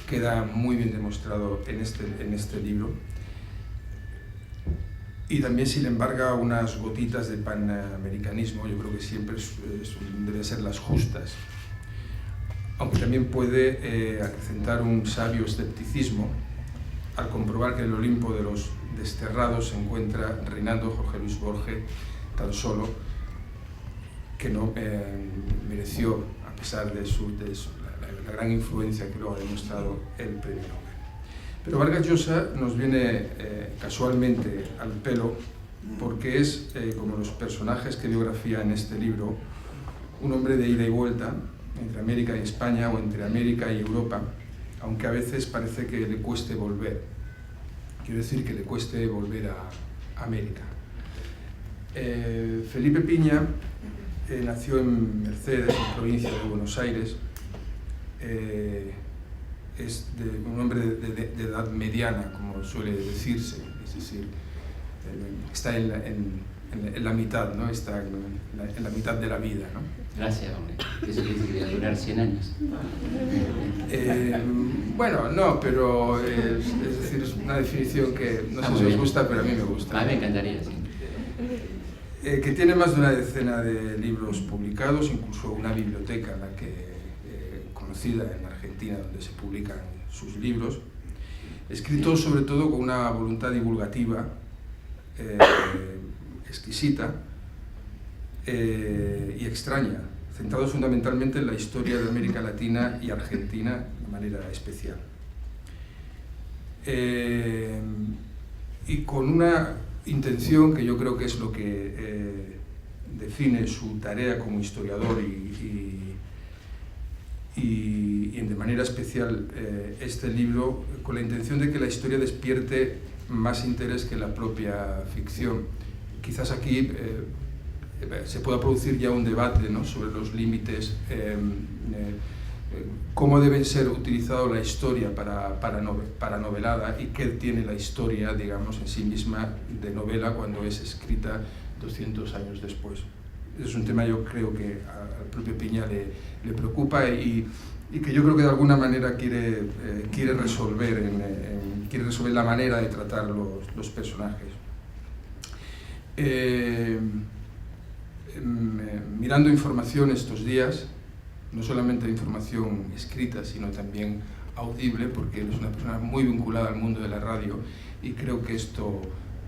queda muy bien demostrado en este libro. Y también, sin embargo, unas gotitas de panamericanismo, yo creo que siempre deben ser las justas, aunque también puede acrecentar un sabio escepticismo al comprobar que en el Olimpo de los desterrados se encuentra reinando Jorge Luis Borges tan solo, que no mereció, a pesar de la gran influencia que luego ha demostrado, el premio Nobel. Pero Vargas Llosa nos viene casualmente al pelo porque es, como los personajes que biografía en este libro, un hombre de ida y vuelta entre América y España o entre América y Europa, aunque a veces parece que le cueste volver. Quiero decir que le cueste volver a América. Felipe Piña nació en Mercedes, en provincia de Buenos Aires. Es un hombre de edad mediana, como suele decirse, es decir, está en la mitad, ¿no? Está en la mitad de la vida, ¿no? Gracias, hombre. Eso quiere decir que va a durar 100 años. Bueno, no, pero es decir, es una definición que no sé si os gusta, pero a mí me gusta. A mí me encantaría, sí. Que tiene más de una decena de libros publicados, incluso una biblioteca en la que conocida en Argentina, donde se publican sus libros, escritos sobre todo con una voluntad divulgativa exquisita y extraña, centrados fundamentalmente en la historia de América Latina y Argentina de manera especial. Y con una intención que yo creo que es lo que define su tarea como historiador y de manera especial este libro, con la intención de que la historia despierte más interés que la propia ficción. Quizás aquí se pueda producir ya un debate, ¿no?, sobre los límites, cómo debe ser utilizada la historia para novelada y qué tiene la historia, digamos, en sí misma de novela cuando es escrita 200 años después. Es un tema, yo creo, que al propio Piña le preocupa y que yo creo que de alguna manera quiere resolver la manera de tratar los personajes. Mirando información estos días, no solamente información escrita, sino también audible, porque él es una persona muy vinculada al mundo de la radio, y creo que esto,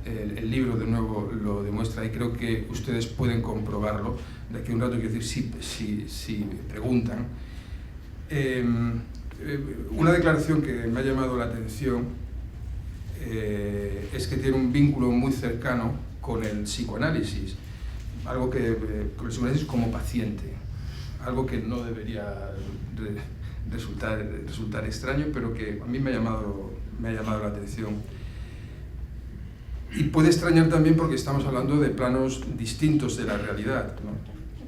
el libro de nuevo lo demuestra, y creo que ustedes pueden comprobarlo. De aquí a un rato, quiero decir, si preguntan. Una declaración que me ha llamado la atención es que tiene un vínculo muy cercano con el psicoanálisis, algo que con el psicoanálisis como paciente, algo que no debería resultar extraño, pero que a mí me ha llamado la atención. Y puede extrañar también porque estamos hablando de planos distintos de la realidad, ¿no?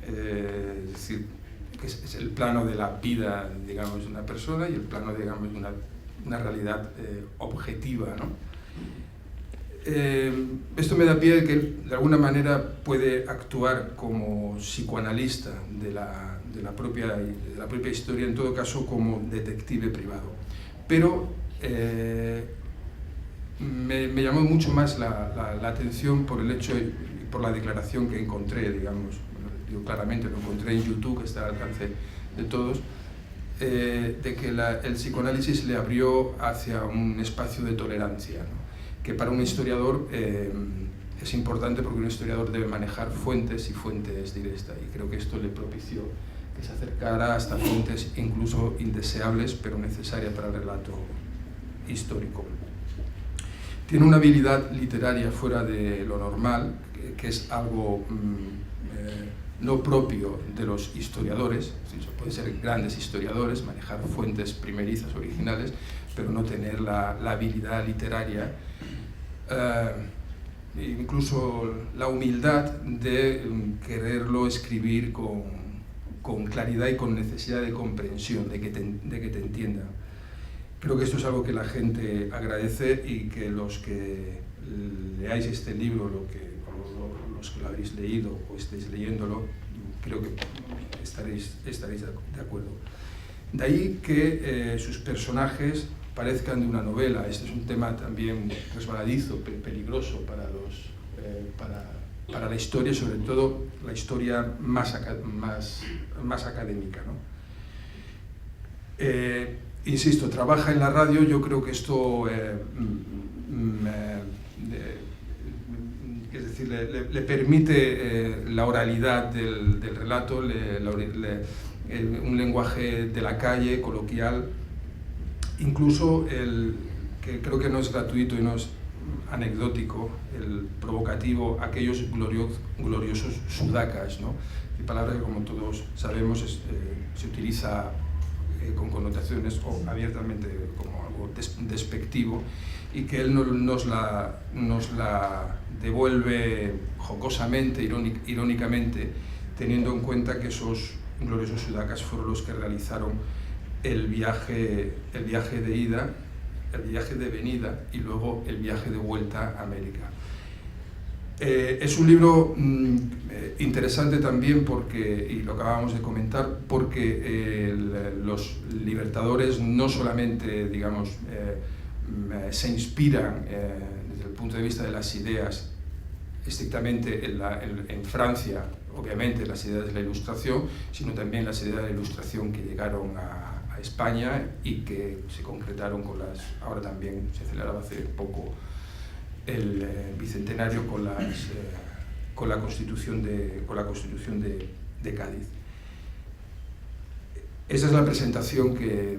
Es decir, que es el plano de la vida, digamos, de una persona y el plano, digamos, de una realidad objetiva, ¿no? Esto me da pie de que de alguna manera puede actuar como psicoanalista de la propia historia, en todo caso como detective privado. Pero me llamó mucho más la atención por el hecho y por la declaración que encontré, digamos, digo claramente, lo encontré en YouTube, que está al alcance de todos, de que el psicoanálisis le abrió hacia un espacio de tolerancia, ¿no?, que para un historiador es importante, porque un historiador debe manejar fuentes y fuentes directas, y creo que esto le propició que se acercara hasta fuentes incluso indeseables, pero necesarias para el relato histórico. Tiene una habilidad literaria fuera de lo normal, que es algo no propio de los historiadores. Pueden ser grandes historiadores, manejar fuentes primerizas, originales, pero no tener la habilidad literaria, incluso la humildad de quererlo escribir con claridad y con necesidad de comprensión, de que te entienda. Creo que esto es algo que la gente agradece y que los que leáis este libro, los que lo habéis leído o estéis leyéndolo, creo que estaréis de acuerdo. De ahí que sus personajes parezcan de una novela. Este es un tema también resbaladizo, peligroso para la historia, sobre todo la historia más académica, ¿no? Insisto, trabaja en la radio. Yo creo que esto es decir, le permite la oralidad del relato, un lenguaje de la calle, coloquial, incluso que creo que no es gratuito y no es anecdótico, el provocativo, aquellos gloriosos sudacas, ¿no? Y palabra que, como todos sabemos, se utiliza con connotaciones o abiertamente como algo despectivo, y que él nos la devuelve jocosamente, irónicamente, teniendo en cuenta que esos gloriosos sudacas fueron los que realizaron el viaje de ida, el viaje de venida y luego el viaje de vuelta a América. Es un libro interesante también porque, y lo acabamos de comentar, porque los libertadores no solamente, digamos, se inspiran desde el punto de vista de las ideas estrictamente en Francia, obviamente las ideas de la Ilustración, sino también las ideas de la Ilustración que llegaron a España y que se concretaron ahora también se celebraba hace poco el bicentenario con la Constitución de Cádiz. Esa es la presentación de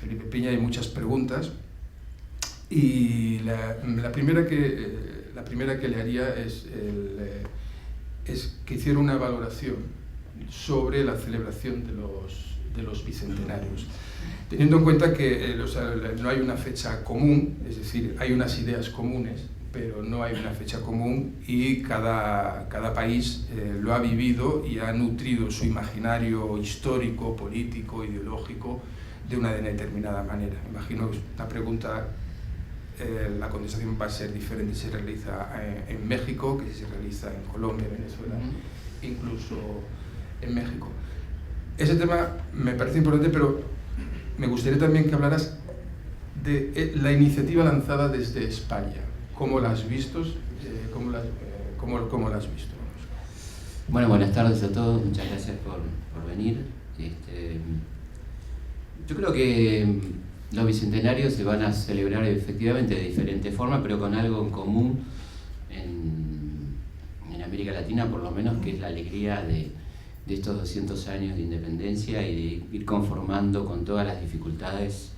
Felipe Piña. Hay muchas preguntas y la primera que le haría es que hiciera una valoración sobre la celebración de los bicentenarios, teniendo en cuenta que no hay una fecha común, es decir, hay unas ideas comunes, pero no hay una fecha común, y cada país lo ha vivido y ha nutrido su imaginario histórico, político, ideológico de una determinada manera. Imagino que la pregunta, la contestación va a ser diferente si se realiza en México que si se realiza en Colombia, Venezuela, incluso en México. Ese tema me parece importante, pero me gustaría también que hablaras de la iniciativa lanzada desde España. ¿Cómo la has visto? ¿Cómo la has visto? Bueno, buenas tardes a todos, muchas gracias por venir. Yo creo que los bicentenarios se van a celebrar efectivamente de diferentes formas, pero con algo en común en América Latina, por lo menos, que es la alegría de estos 200 años de independencia y de ir conformando con todas las dificultades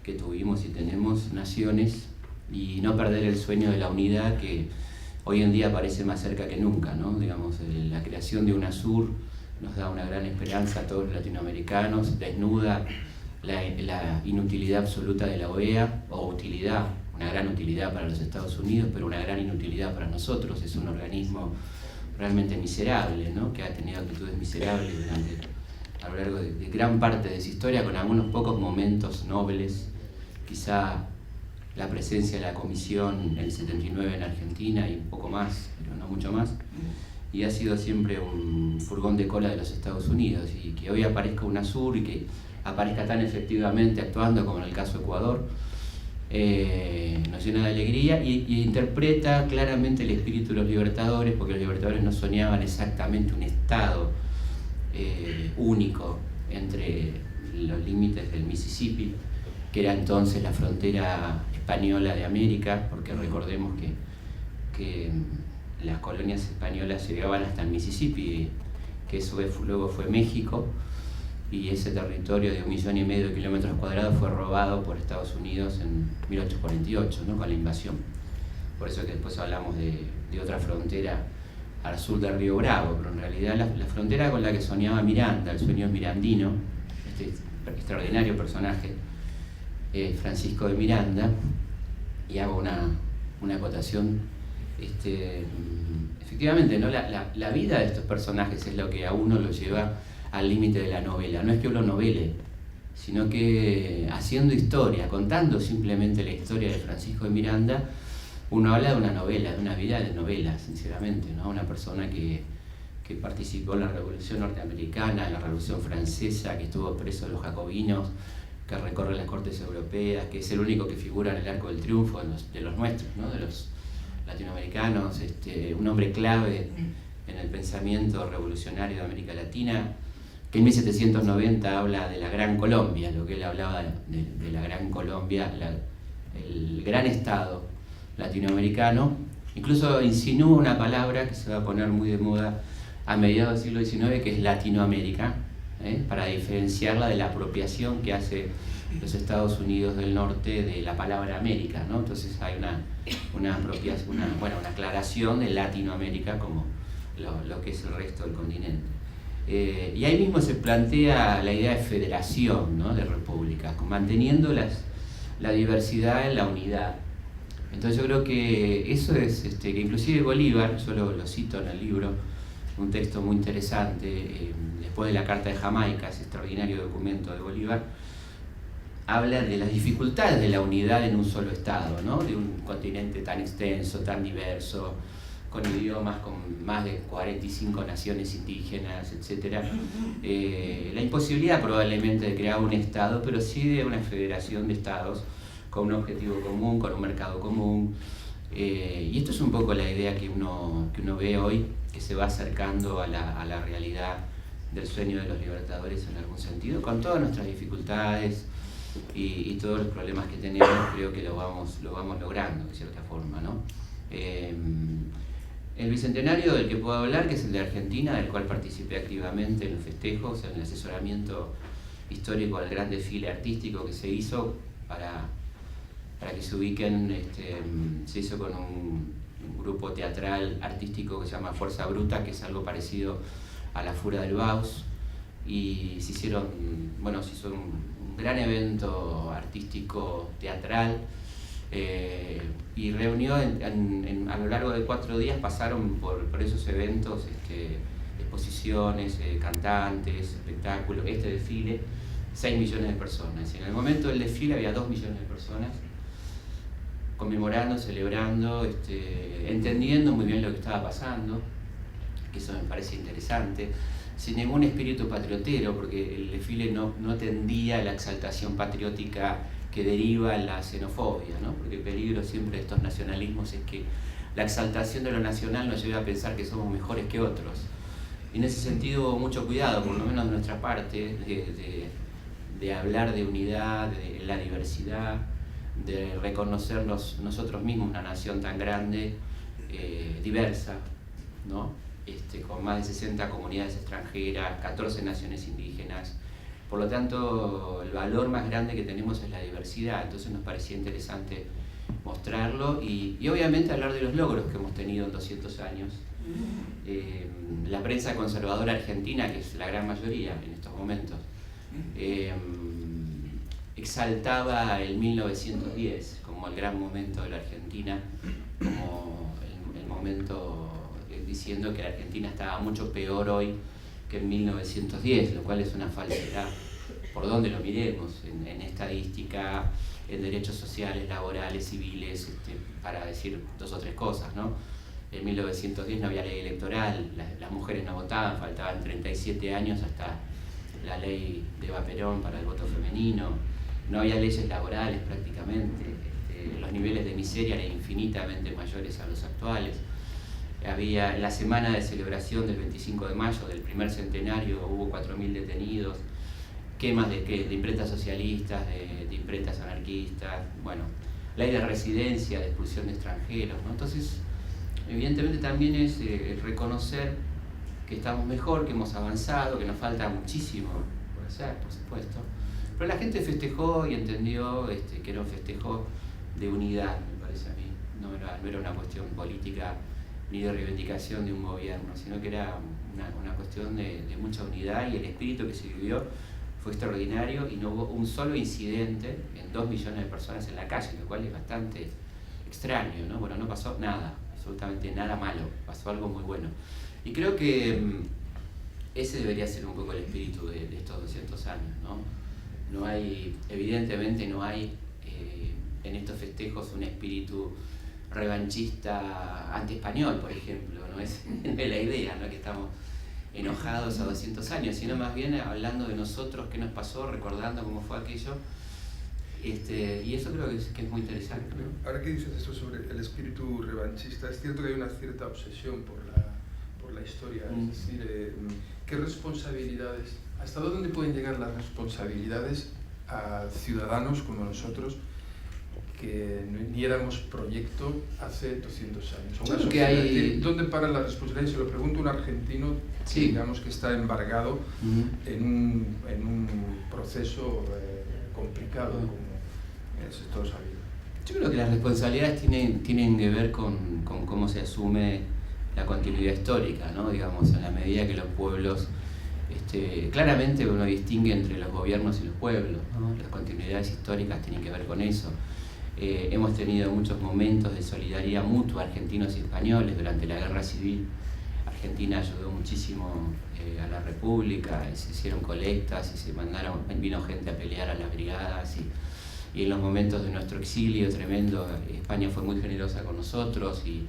que tuvimos y tenemos naciones, y no perder el sueño de la unidad que hoy en día parece más cerca que nunca, ¿no? Digamos, la creación de UNASUR nos da una gran esperanza a todos los latinoamericanos, desnuda la inutilidad absoluta de la OEA, o utilidad, una gran utilidad para los Estados Unidos, pero una gran inutilidad para nosotros. Es un organismo realmente miserable, ¿no? Que ha tenido actitudes miserables a lo largo de gran parte de su historia, con algunos pocos momentos nobles, quizá la presencia de la Comisión en el 79 en Argentina y un poco más, pero no mucho más, y ha sido siempre un furgón de cola de los Estados Unidos, y que hoy aparezca UNASUR y que aparezca tan efectivamente actuando como en el caso de Ecuador, nos llena de alegría y interpreta claramente el espíritu de los libertadores, porque los libertadores no soñaban exactamente un Estado único entre los límites del Mississippi, que era entonces la frontera española de América, porque recordemos que las colonias españolas llegaban hasta el Mississippi, que eso luego fue México, y ese territorio de 1,5 millones de kilómetros cuadrados fue robado por Estados Unidos en 1848, ¿no? Con la invasión. Por eso que después hablamos de otra frontera al sur del Río Bravo, pero en realidad la frontera con la que soñaba Miranda, el sueño mirandino, este extraordinario personaje, Francisco de Miranda, y hago una acotación, efectivamente, ¿no? La vida de estos personajes es lo que a uno lo lleva al límite de la novela. No es que uno novele, sino que haciendo historia, contando simplemente la historia de Francisco de Miranda, uno habla de una novela, de una vida de novela, sinceramente, ¿no? Una persona que que participó en la Revolución Norteamericana, en la Revolución Francesa, que estuvo preso de los jacobinos, que recorre las cortes europeas, que es el único que figura en el Arco del Triunfo de los nuestros, ¿no? De los latinoamericanos, un hombre clave en el pensamiento revolucionario de América Latina, que en 1790 habla de la Gran Colombia, lo que él hablaba de la Gran Colombia, el gran Estado latinoamericano. Incluso insinúa una palabra que se va a poner muy de moda a mediados del siglo XIX, que es Latinoamérica, para diferenciarla de la apropiación que hace los Estados Unidos del Norte de la palabra América, ¿no? Entonces hay una aclaración de Latinoamérica como lo que es el resto del continente. Y ahí mismo se plantea la idea de federación, ¿no? De repúblicas, manteniendo la diversidad en la unidad. Entonces yo creo que eso es, que inclusive Bolívar, yo lo cito en el libro, un texto muy interesante, después de la Carta de Jamaica, ese extraordinario documento de Bolívar, habla de las dificultades de la unidad en un solo estado, ¿no? De un continente tan extenso, tan diverso, con idiomas, con más de 45 naciones indígenas, etc. La imposibilidad probablemente de crear un estado, pero sí de una federación de estados con un objetivo común, con un mercado común. Y esto es un poco la idea que uno ve hoy, que se va acercando a la realidad del sueño de los libertadores en algún sentido, con todas nuestras dificultades y todos los problemas que tenemos. Creo que lo vamos logrando de cierta forma, ¿no? El bicentenario del que puedo hablar, que es el de Argentina, del cual participé activamente en los festejos, en el asesoramiento histórico al gran desfile artístico que se hizo para que se ubiquen, se hizo con un grupo teatral artístico que se llama Fuerza Bruta, que es algo parecido a la Fura del Baus, y se hizo un gran evento artístico teatral, y reunió a lo largo de 4 días, pasaron por esos eventos, exposiciones, cantantes, espectáculos, desfile, 6 millones de personas. En el momento del desfile había 2 millones de personas conmemorando, celebrando, entendiendo muy bien lo que estaba pasando, que eso me parece interesante, sin ningún espíritu patriotero, porque el desfile no tendía a la exaltación patriótica que deriva en la xenofobia, ¿no? Porque el peligro siempre de estos nacionalismos es que la exaltación de lo nacional nos lleva a pensar que somos mejores que otros. Y en ese sentido hubo mucho cuidado, por lo menos de nuestra parte, de hablar de unidad, de la diversidad, de reconocernos nosotros mismos una nación tan grande, diversa, ¿no? Con más de 60 comunidades extranjeras, 14 naciones indígenas. Por lo tanto, el valor más grande que tenemos es la diversidad, entonces nos parecía interesante mostrarlo y obviamente hablar de los logros que hemos tenido en 200 años. La prensa conservadora argentina, que es la gran mayoría en estos momentos, exaltaba el 1910 como el gran momento de la Argentina, como el momento, diciendo que la Argentina estaba mucho peor hoy que en 1910, lo cual es una falsedad por donde lo miremos, en estadística, en derechos sociales, laborales, civiles, para decir 2 o 3 cosas, ¿no? En 1910 no había ley electoral, las mujeres no votaban, faltaban 37 años hasta la ley de Eva Perón para el voto femenino, no había leyes laborales prácticamente, los niveles de miseria eran infinitamente mayores a los actuales. En la semana de celebración del 25 de mayo, del primer centenario, hubo 4.000 detenidos, quemas de imprentas socialistas, de imprentas anarquistas, ley de residencia, de expulsión de extranjeros, ¿no? Entonces, evidentemente también es reconocer que estamos mejor, que hemos avanzado, que nos falta muchísimo por hacer, por supuesto. Pero la gente festejó y entendió que era un festejo de unidad, me parece a mí. No era una cuestión política ni de reivindicación de un gobierno, sino que era una cuestión de mucha unidad, y el espíritu que se vivió fue extraordinario y no hubo un solo incidente en 2 millones de personas en la calle, lo cual es bastante extraño, ¿no? No pasó nada, absolutamente nada malo, pasó algo muy bueno. Y creo que ese debería ser un poco el espíritu de estos 200 años, ¿no? Evidentemente no hay en estos festejos un espíritu revanchista anti-español, por ejemplo, no es la idea, ¿no? Que estamos enojados a 200 años, sino más bien hablando de nosotros, qué nos pasó, recordando cómo fue aquello. Y eso creo que es muy interesante, ¿no? Ahora que dices esto sobre el espíritu revanchista, es cierto que hay una cierta obsesión por la historia, es decir, ¿qué responsabilidades, hasta dónde pueden llegar las responsabilidades a ciudadanos como nosotros que ni éramos proyecto hace 200 años? Yo creo que hay... ¿Dónde paran las responsabilidades? Se lo pregunto a un argentino, sí, digamos que está embargado en un proceso complicado, como es todo sabido. Yo creo que las responsabilidades tienen que ver con cómo se asume la continuidad histórica, ¿no? Digamos, en la medida que los pueblos... claramente uno distingue entre los gobiernos y los pueblos, ¿no? Las continuidades históricas tienen que ver con eso. Hemos tenido muchos momentos de solidaridad mutua, argentinos y españoles, durante la Guerra Civil. Argentina ayudó muchísimo a la República, se hicieron colectas y vino gente a pelear a las brigadas, y en los momentos de nuestro exilio tremendo, España fue muy generosa con nosotros, y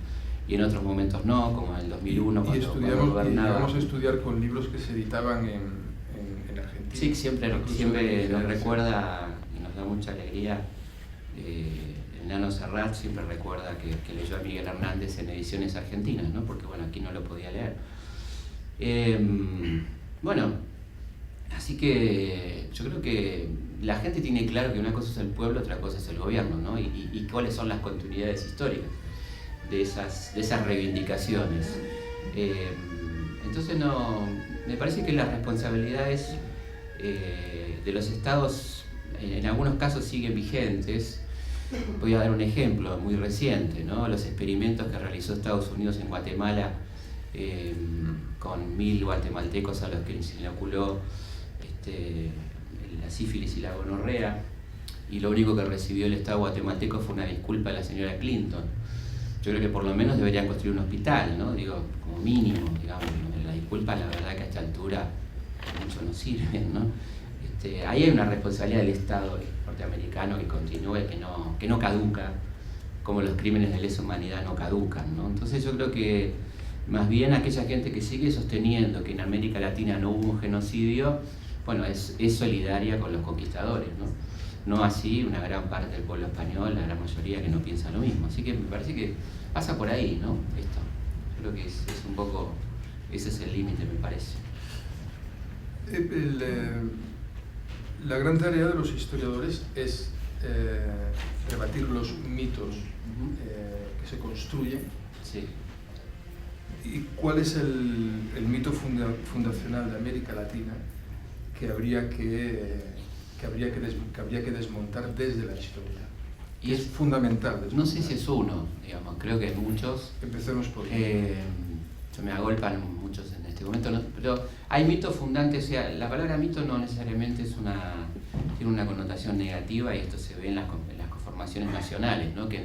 en otros momentos no, como en el 2001 cuando gobernaba. Y llegamos a estudiar con libros que se editaban en Argentina. Sí, siempre nos recuerda y nos da mucha alegría. El Nano Serrat siempre recuerda que leyó a Miguel Hernández en ediciones argentinas, ¿no? Porque bueno, aquí no lo podía leer. Bueno, así que yo creo que la gente tiene claro que una cosa es el pueblo, otra cosa es el gobierno, ¿no? Y cuáles son las continuidades históricas de esas reivindicaciones. Entonces me parece que las responsabilidades de los estados en algunos casos siguen vigentes. Voy a dar un ejemplo muy reciente, ¿no? Los experimentos que realizó Estados Unidos en Guatemala con 1000 guatemaltecos a los que se inoculó la sífilis y la gonorrea, y lo único que recibió el Estado guatemalteco fue una disculpa de la señora Clinton. Yo creo que por lo menos deberían construir un hospital, ¿no? Digo, como mínimo, digamos. La disculpa, la verdad que a esta altura mucho no sirven, ¿no? Ahí hay una responsabilidad del Estado norteamericano que continúe, que no caduca, como los crímenes de lesa humanidad no caducan, ¿no? Entonces yo creo que más bien aquella gente que sigue sosteniendo que en América Latina no hubo un genocidio, bueno, es solidaria con los conquistadores, ¿no? No así una gran parte del pueblo español, la gran mayoría que no piensa lo mismo. Así que me parece que pasa por ahí, ¿no? Esto. Yo creo que es un poco, ese es el límite, me parece. La gran tarea de los historiadores es rebatir los mitos que se construyen. Sí. ¿Y cuál es el mito fundacional de América Latina que habría que desmontar desde la historia? Y es fundamental. No sé si es uno, digamos, creo que hay muchos. Empecemos por se me agolpan muchos en este momento, ¿no? Pero hay mitos fundantes, o sea, la palabra mito no necesariamente tiene una connotación negativa, y esto se ve en las conformaciones nacionales, ¿no? Que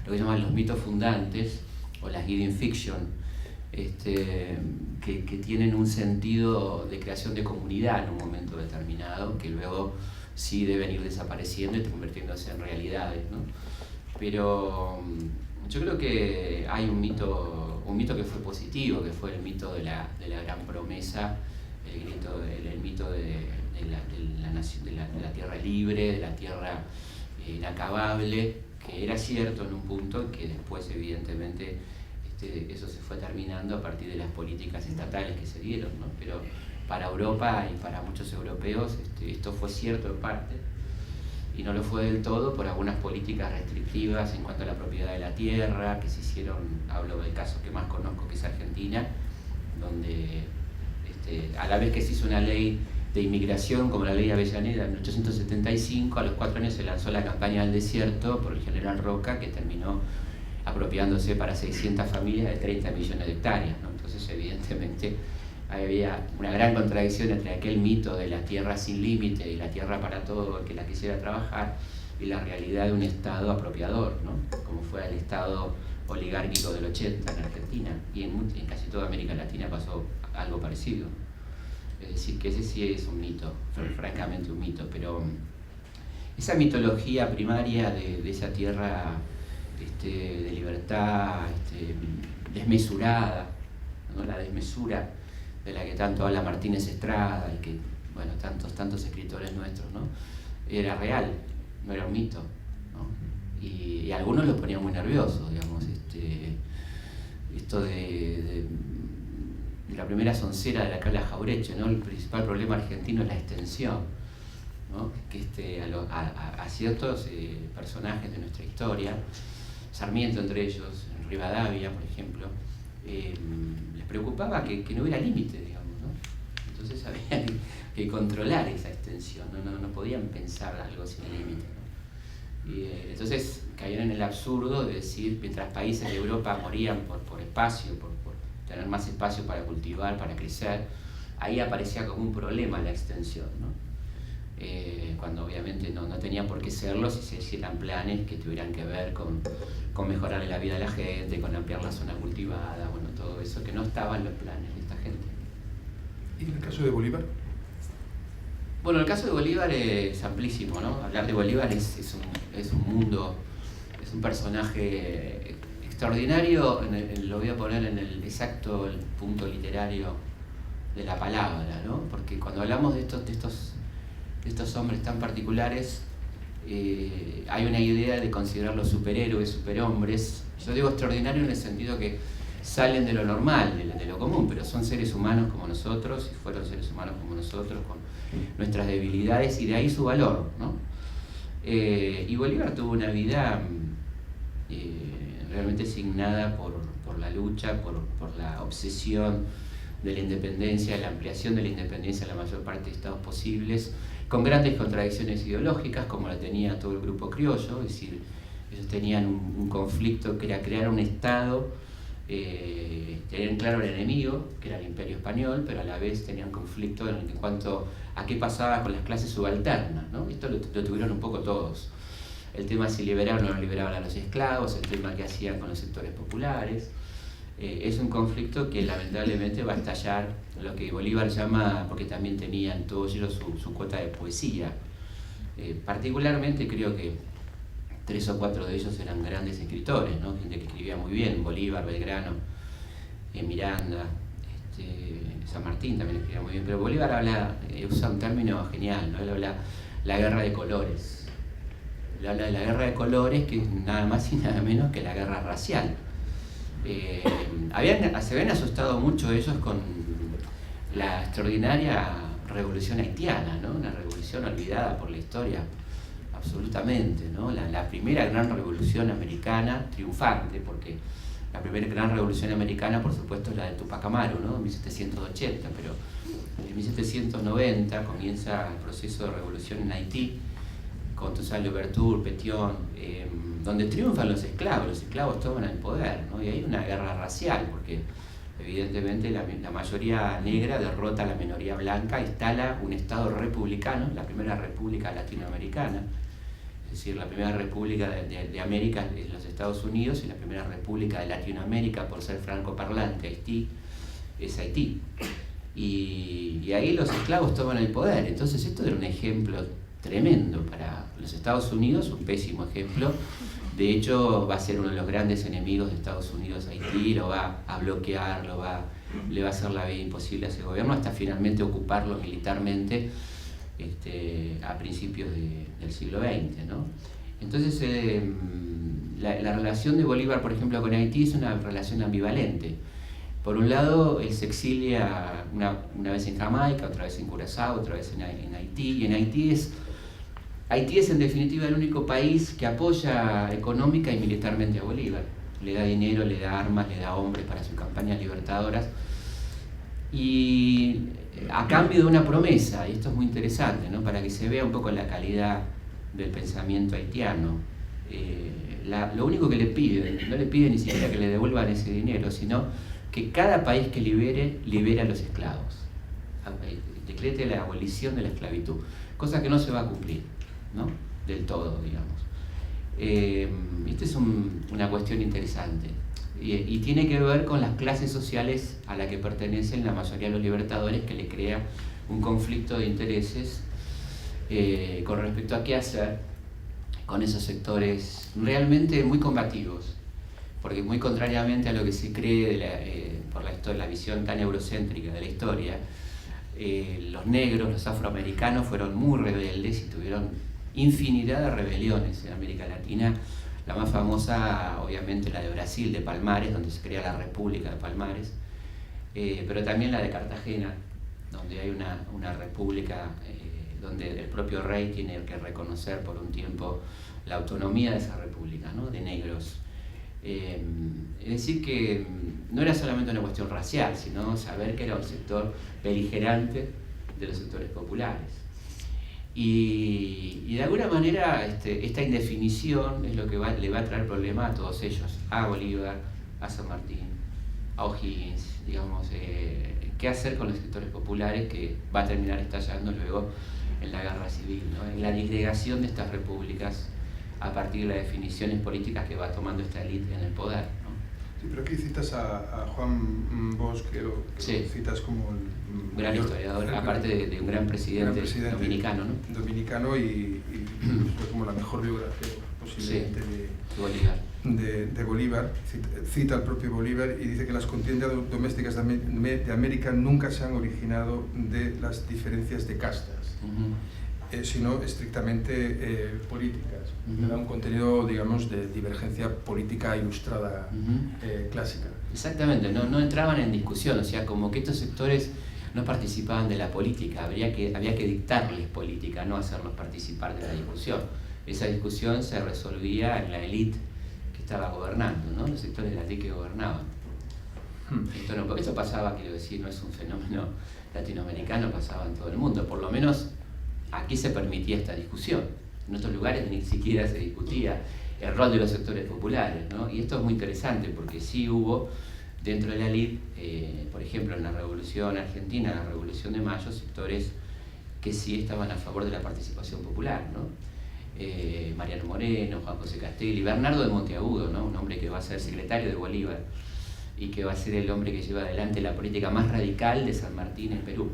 lo que llaman los mitos fundantes o las hidden fiction, que tienen un sentido de creación de comunidad en un momento determinado, que luego sí deben ir desapareciendo y convirtiéndose en realidades, ¿no? Pero yo creo que hay un mito que fue positivo, que fue el mito de la gran promesa, el mito de la tierra libre, de la tierra inacabable, que era cierto en un punto, que después evidentemente eso se fue terminando a partir de las políticas estatales que se dieron, ¿no? Pero para Europa y para muchos europeos esto fue cierto en parte, y no lo fue del todo por algunas políticas restrictivas en cuanto a la propiedad de la tierra que se hicieron. Hablo del caso que más conozco, que es Argentina, donde a la vez que se hizo una ley de inmigración como la ley Avellaneda en 1875, a los 4 años se lanzó la campaña del desierto por el general Roca, que terminó apropiándose para 600 familias de 30 millones de hectáreas, ¿no? Entonces evidentemente había una gran contradicción entre aquel mito de la tierra sin límite y la tierra para todo el que la quisiera trabajar, y la realidad de un Estado apropiador, ¿no? Como fue el Estado oligárquico del 80 en Argentina, y en casi toda América Latina pasó algo parecido. Es decir, que ese sí es un mito, francamente un mito, pero esa mitología primaria de esa tierra de libertad desmesurada, ¿no? La desmesura de la que tanto habla Martínez Estrada y que, bueno, tantos escritores nuestros, ¿no? Era real, no era un mito, ¿no? Y algunos lo ponían muy nerviosos, digamos, esto de la primera soncera de la que habla Jauretche, ¿no? El principal problema argentino es la extensión, ¿no? Que a ciertos personajes de nuestra historia, Sarmiento entre ellos, Rivadavia, por ejemplo, les preocupaba que no hubiera límite, digamos, ¿no? Entonces había que controlar esa extensión, no podían pensar algo sin límite, ¿no? Y entonces caían en el absurdo de decir, mientras países de Europa morían por espacio, por tener más espacio para cultivar, para crecer, ahí aparecía como un problema la extensión, ¿no? Cuando obviamente no tenía por qué serlo si se hicieran planes que tuvieran que ver con mejorarle la vida a la gente, con ampliar la zona cultivada, bueno, todo eso que no estaba en los planes de esta gente. ¿Y en el caso de Bolívar? Bueno, el caso de Bolívar es amplísimo, ¿no? Hablar de Bolívar es un mundo, es un personaje extraordinario, lo voy a poner en el exacto punto literario de la palabra, ¿no? Porque cuando hablamos de estos hombres tan particulares, hay una idea de considerarlos superhéroes, superhombres. Yo digo extraordinario en el sentido que salen de lo normal, de lo común, pero son seres humanos como nosotros, y fueron seres humanos como nosotros, con nuestras debilidades, y de ahí su valor, ¿no? Y Bolívar tuvo una vida realmente signada por la lucha, por la obsesión de la independencia, de la ampliación de la independencia en la mayor parte de estados posibles, con grandes contradicciones ideológicas, como la tenía todo el grupo criollo, es decir, ellos tenían un conflicto que era crear un estado, tenían claro el enemigo, que era el Imperio Español, pero a la vez tenían conflicto en cuanto a qué pasaba con las clases subalternas, ¿no? Esto lo tuvieron un poco todos. El tema si liberaban o no liberaban a los esclavos, el tema que hacían con los sectores populares. Es un conflicto que lamentablemente va a estallar lo que Bolívar llama, porque también tenían todos ellos su cuota de poesía. Particularmente creo que 3 o 4 de ellos eran grandes escritores, ¿no? Gente que escribía muy bien, Bolívar, Belgrano, Miranda, San Martín también escribía muy bien, pero Bolívar usa un término genial, ¿no? Él habla la guerra de colores. Él habla de la guerra de colores, que es nada más y nada menos que la guerra racial. Se habían asustado mucho ellos con la extraordinaria revolución haitiana, ¿no? Una revolución olvidada por la historia absolutamente, ¿no? La primera gran revolución americana triunfante, porque la primera gran revolución americana, por supuesto, es la de Tupac Amaru, ¿no? En 1780, pero en 1790 comienza el proceso de revolución en Haití, con Toussaint Louverture, Pétion, donde triunfan los esclavos toman el poder, ¿no? Y hay una guerra racial, porque evidentemente la mayoría negra derrota a la minoría blanca, instala un estado republicano, la primera república latinoamericana, es decir, la primera república de América es los Estados Unidos, y la primera república de Latinoamérica, por ser francoparlante, Haití, es Haití. Y ahí los esclavos toman el poder. Entonces esto era un ejemplo tremendo para los Estados Unidos, un pésimo ejemplo. De hecho, va a ser uno de los grandes enemigos de Estados Unidos Haití, lo va a bloquear, le va a hacer la vida imposible a ese gobierno, hasta finalmente ocuparlo militarmente a principios del siglo XX, ¿no? Entonces, la relación de Bolívar, por ejemplo, con Haití es una relación ambivalente. Por un lado, él se exilia una vez en Jamaica, otra vez en Curazao, otra vez en Haití, y en Haití es en definitiva el único país que apoya económica y militarmente a Bolívar. Le da dinero, le da armas, le da hombres para sus campañas libertadoras, y a cambio de una promesa, y esto es muy interesante, ¿no? Para que se vea un poco la calidad del pensamiento haitiano. Lo único que le piden, no le piden ni siquiera que le devuelvan ese dinero, sino que cada país que libere a los esclavos, decrete la abolición de la esclavitud, cosa que no se va a cumplir, ¿no? Del todo, digamos. Esta es una cuestión interesante, y tiene que ver con las clases sociales a las que pertenecen la mayoría de los libertadores, que le crea un conflicto de intereses con respecto a qué hacer con esos sectores realmente muy combativos, porque muy contrariamente a lo que se cree por la visión tan eurocéntrica de la historia, los negros, los afroamericanos fueron muy rebeldes y tuvieron infinidad de rebeliones en América Latina. La más famosa, obviamente, la de Brasil, de Palmares, donde se crea la República de Palmares, pero también la de Cartagena, donde hay una república donde el propio rey tiene que reconocer por un tiempo la autonomía de esa república, ¿no?, de negros. Es decir, que no era solamente una cuestión racial, sino saber que era un sector beligerante de los sectores populares. Y de alguna manera esta indefinición es lo que le va a traer problemas a todos ellos, a Bolívar, a San Martín, a O'Higgins, digamos, qué hacer con los sectores populares, que va a terminar estallando luego en la guerra civil, ¿no?, en la disgregación de estas repúblicas a partir de las definiciones políticas que va tomando esta élite en el poder, ¿no? Sí, pero aquí citas a Juan Bosch, que lo citas como el gran historiador, aparte de un gran presidente dominicano, ¿no? Dominicano y fue como la mejor biografía posiblemente de Bolívar. Cita al propio Bolívar y dice que las contiendas domésticas de América nunca se han originado de las diferencias de castas, sino estrictamente políticas. Me da un contenido, digamos, de divergencia política ilustrada clásica. Exactamente, no entraban en discusión, o sea, como que estos sectores no participaban de la política, había que dictarles política, no hacerlos participar de la discusión. Esa discusión se resolvía en la élite que estaba gobernando, ¿no?, los sectores de la élite que gobernaban. Esto pasaba, quiero decir, no es un fenómeno latinoamericano, pasaba en todo el mundo, por lo menos aquí se permitía esta discusión. En otros lugares ni siquiera se discutía el rol de los sectores populares, ¿no? Y esto es muy interesante porque sí hubo dentro de la élite, por ejemplo, en la Revolución Argentina, en la Revolución de Mayo, sectores que sí estaban a favor de la participación popular, ¿no? Mariano Moreno, Juan José Castelli, Bernardo de Monteagudo, ¿no?, un hombre que va a ser secretario de Bolívar y que va a ser el hombre que lleva adelante la política más radical de San Martín en Perú,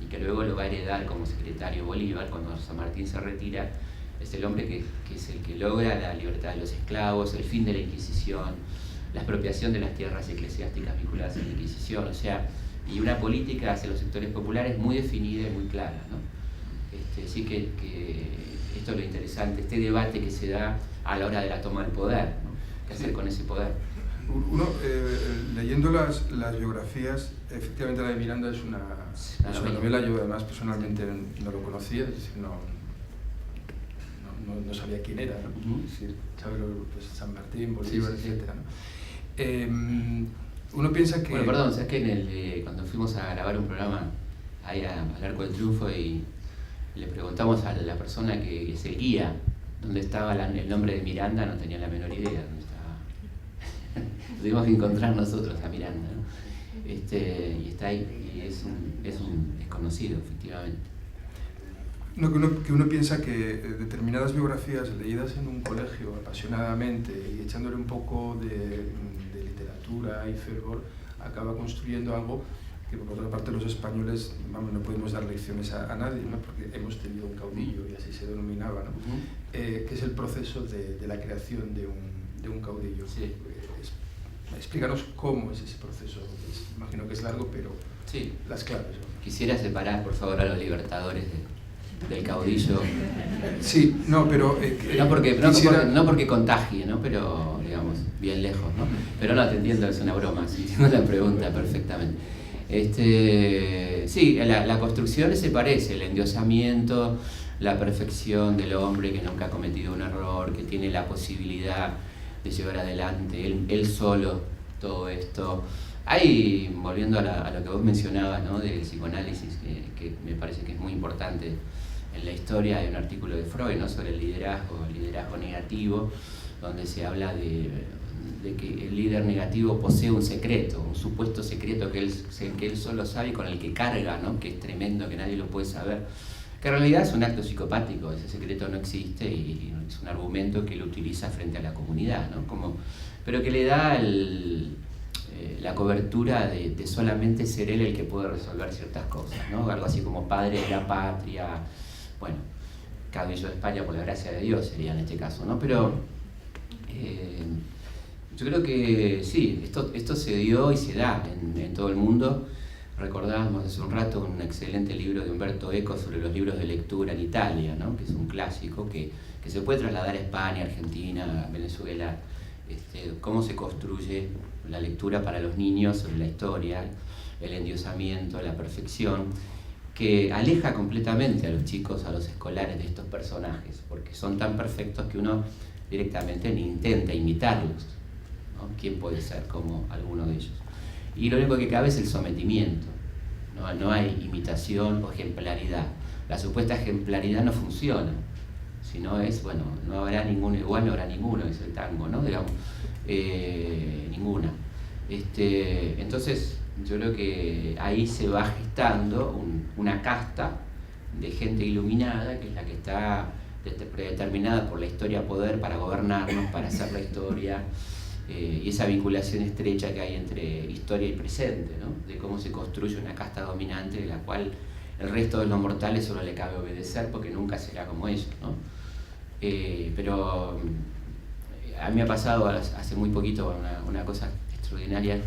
y que luego lo va a heredar como secretario Bolívar cuando San Martín se retira. Es el hombre que es el que logra la libertad de los esclavos, el fin de la Inquisición, la expropiación de las tierras eclesiásticas vinculadas a la Inquisición, o sea, y una política hacia los sectores populares muy definida y muy clara, ¿no? Sí que esto es lo interesante, este debate que se da a la hora de la toma del poder, ¿no? ¿Qué hacer con ese poder? Uno, leyendo las biografías, efectivamente la de Miranda es una novela. Yo además personalmente no lo conocía, es decir, no sabía quién era, ¿no? Es decir, pues, San Martín, Bolívar, etcétera, ¿no? Uno piensa que... Bueno, perdón, ¿sabes que cuando fuimos a grabar un programa ahí al Arco del Triunfo y le preguntamos a la persona que es el guía dónde estaba el nombre de Miranda, no tenía la menor idea dónde estaba. Tuvimos que encontrar nosotros a Miranda, ¿no? Y está ahí, y es un desconocido, efectivamente. No, que uno piensa que determinadas biografías leídas en un colegio apasionadamente y echándole un poco de literatura y fervor, acaba construyendo algo que por otra parte los españoles, vamos, no podemos dar lecciones a nadie, ¿no?, porque hemos tenido un caudillo y así se denominaba, ¿no? Que es el proceso de la creación de un caudillo. Sí. Explícanos cómo es ese proceso. Imagino que es largo, pero sí, las claves, ¿no? Quisiera separar, por favor, a los libertadores del caudillo. Sí, no, pero... no porque contagie, ¿no?, pero, digamos, bien lejos, ¿no? Pero no, te entiendo, es una broma, sí, entiendo la pregunta perfectamente. Sí, la construcción se parece, el endiosamiento, la perfección del hombre que nunca ha cometido un error, que tiene la posibilidad de llevar adelante él solo todo esto. Hay, volviendo a lo que vos mencionabas, ¿no?, del psicoanálisis, que me parece que es muy importante en la historia, hay un artículo de Freud, ¿no?, sobre el liderazgo negativo, donde se habla de que el líder negativo posee un secreto, un supuesto secreto que él solo sabe y con el que carga, ¿no?, que es tremendo, que nadie lo puede saber, que en realidad es un acto psicopático, ese secreto no existe y es un argumento que él utiliza frente a la comunidad, ¿no?, pero que le da la cobertura de solamente ser él el que puede resolver ciertas cosas, ¿no?, algo así como padre de la patria, bueno, caudillo de España por la gracia de Dios sería en este caso, ¿no? Pero Yo creo que sí, esto se dio y se da en todo el mundo. Recordábamos hace un rato un excelente libro de Umberto Eco sobre los libros de lectura en Italia, ¿no? Que es un clásico que se puede trasladar a España, Argentina, Venezuela, cómo se construye la lectura para los niños sobre la historia, el endiosamiento, la perfección, que aleja completamente a los chicos, a los escolares de estos personajes, porque son tan perfectos que uno directamente ni intenta imitarlos, ¿no? ¿Quién puede ser como alguno de ellos? Y lo único que cabe es el sometimiento, no hay imitación o ejemplaridad. La supuesta ejemplaridad no funciona, sino es, bueno, no habrá ninguno igual, no habrá ninguno, es el tango, ¿no? Digamos, ninguna. Entonces, yo creo que ahí se va gestando una casta de gente iluminada, que es la que está predeterminada por la historia poder para gobernarnos, para hacer la historia, y esa vinculación estrecha que hay entre historia y presente, ¿no? De cómo se construye una casta dominante de la cual el resto de los mortales solo le cabe obedecer porque nunca será como ellos, ¿no? Pero a mí me ha pasado hace muy poquito una cosa extraordinaria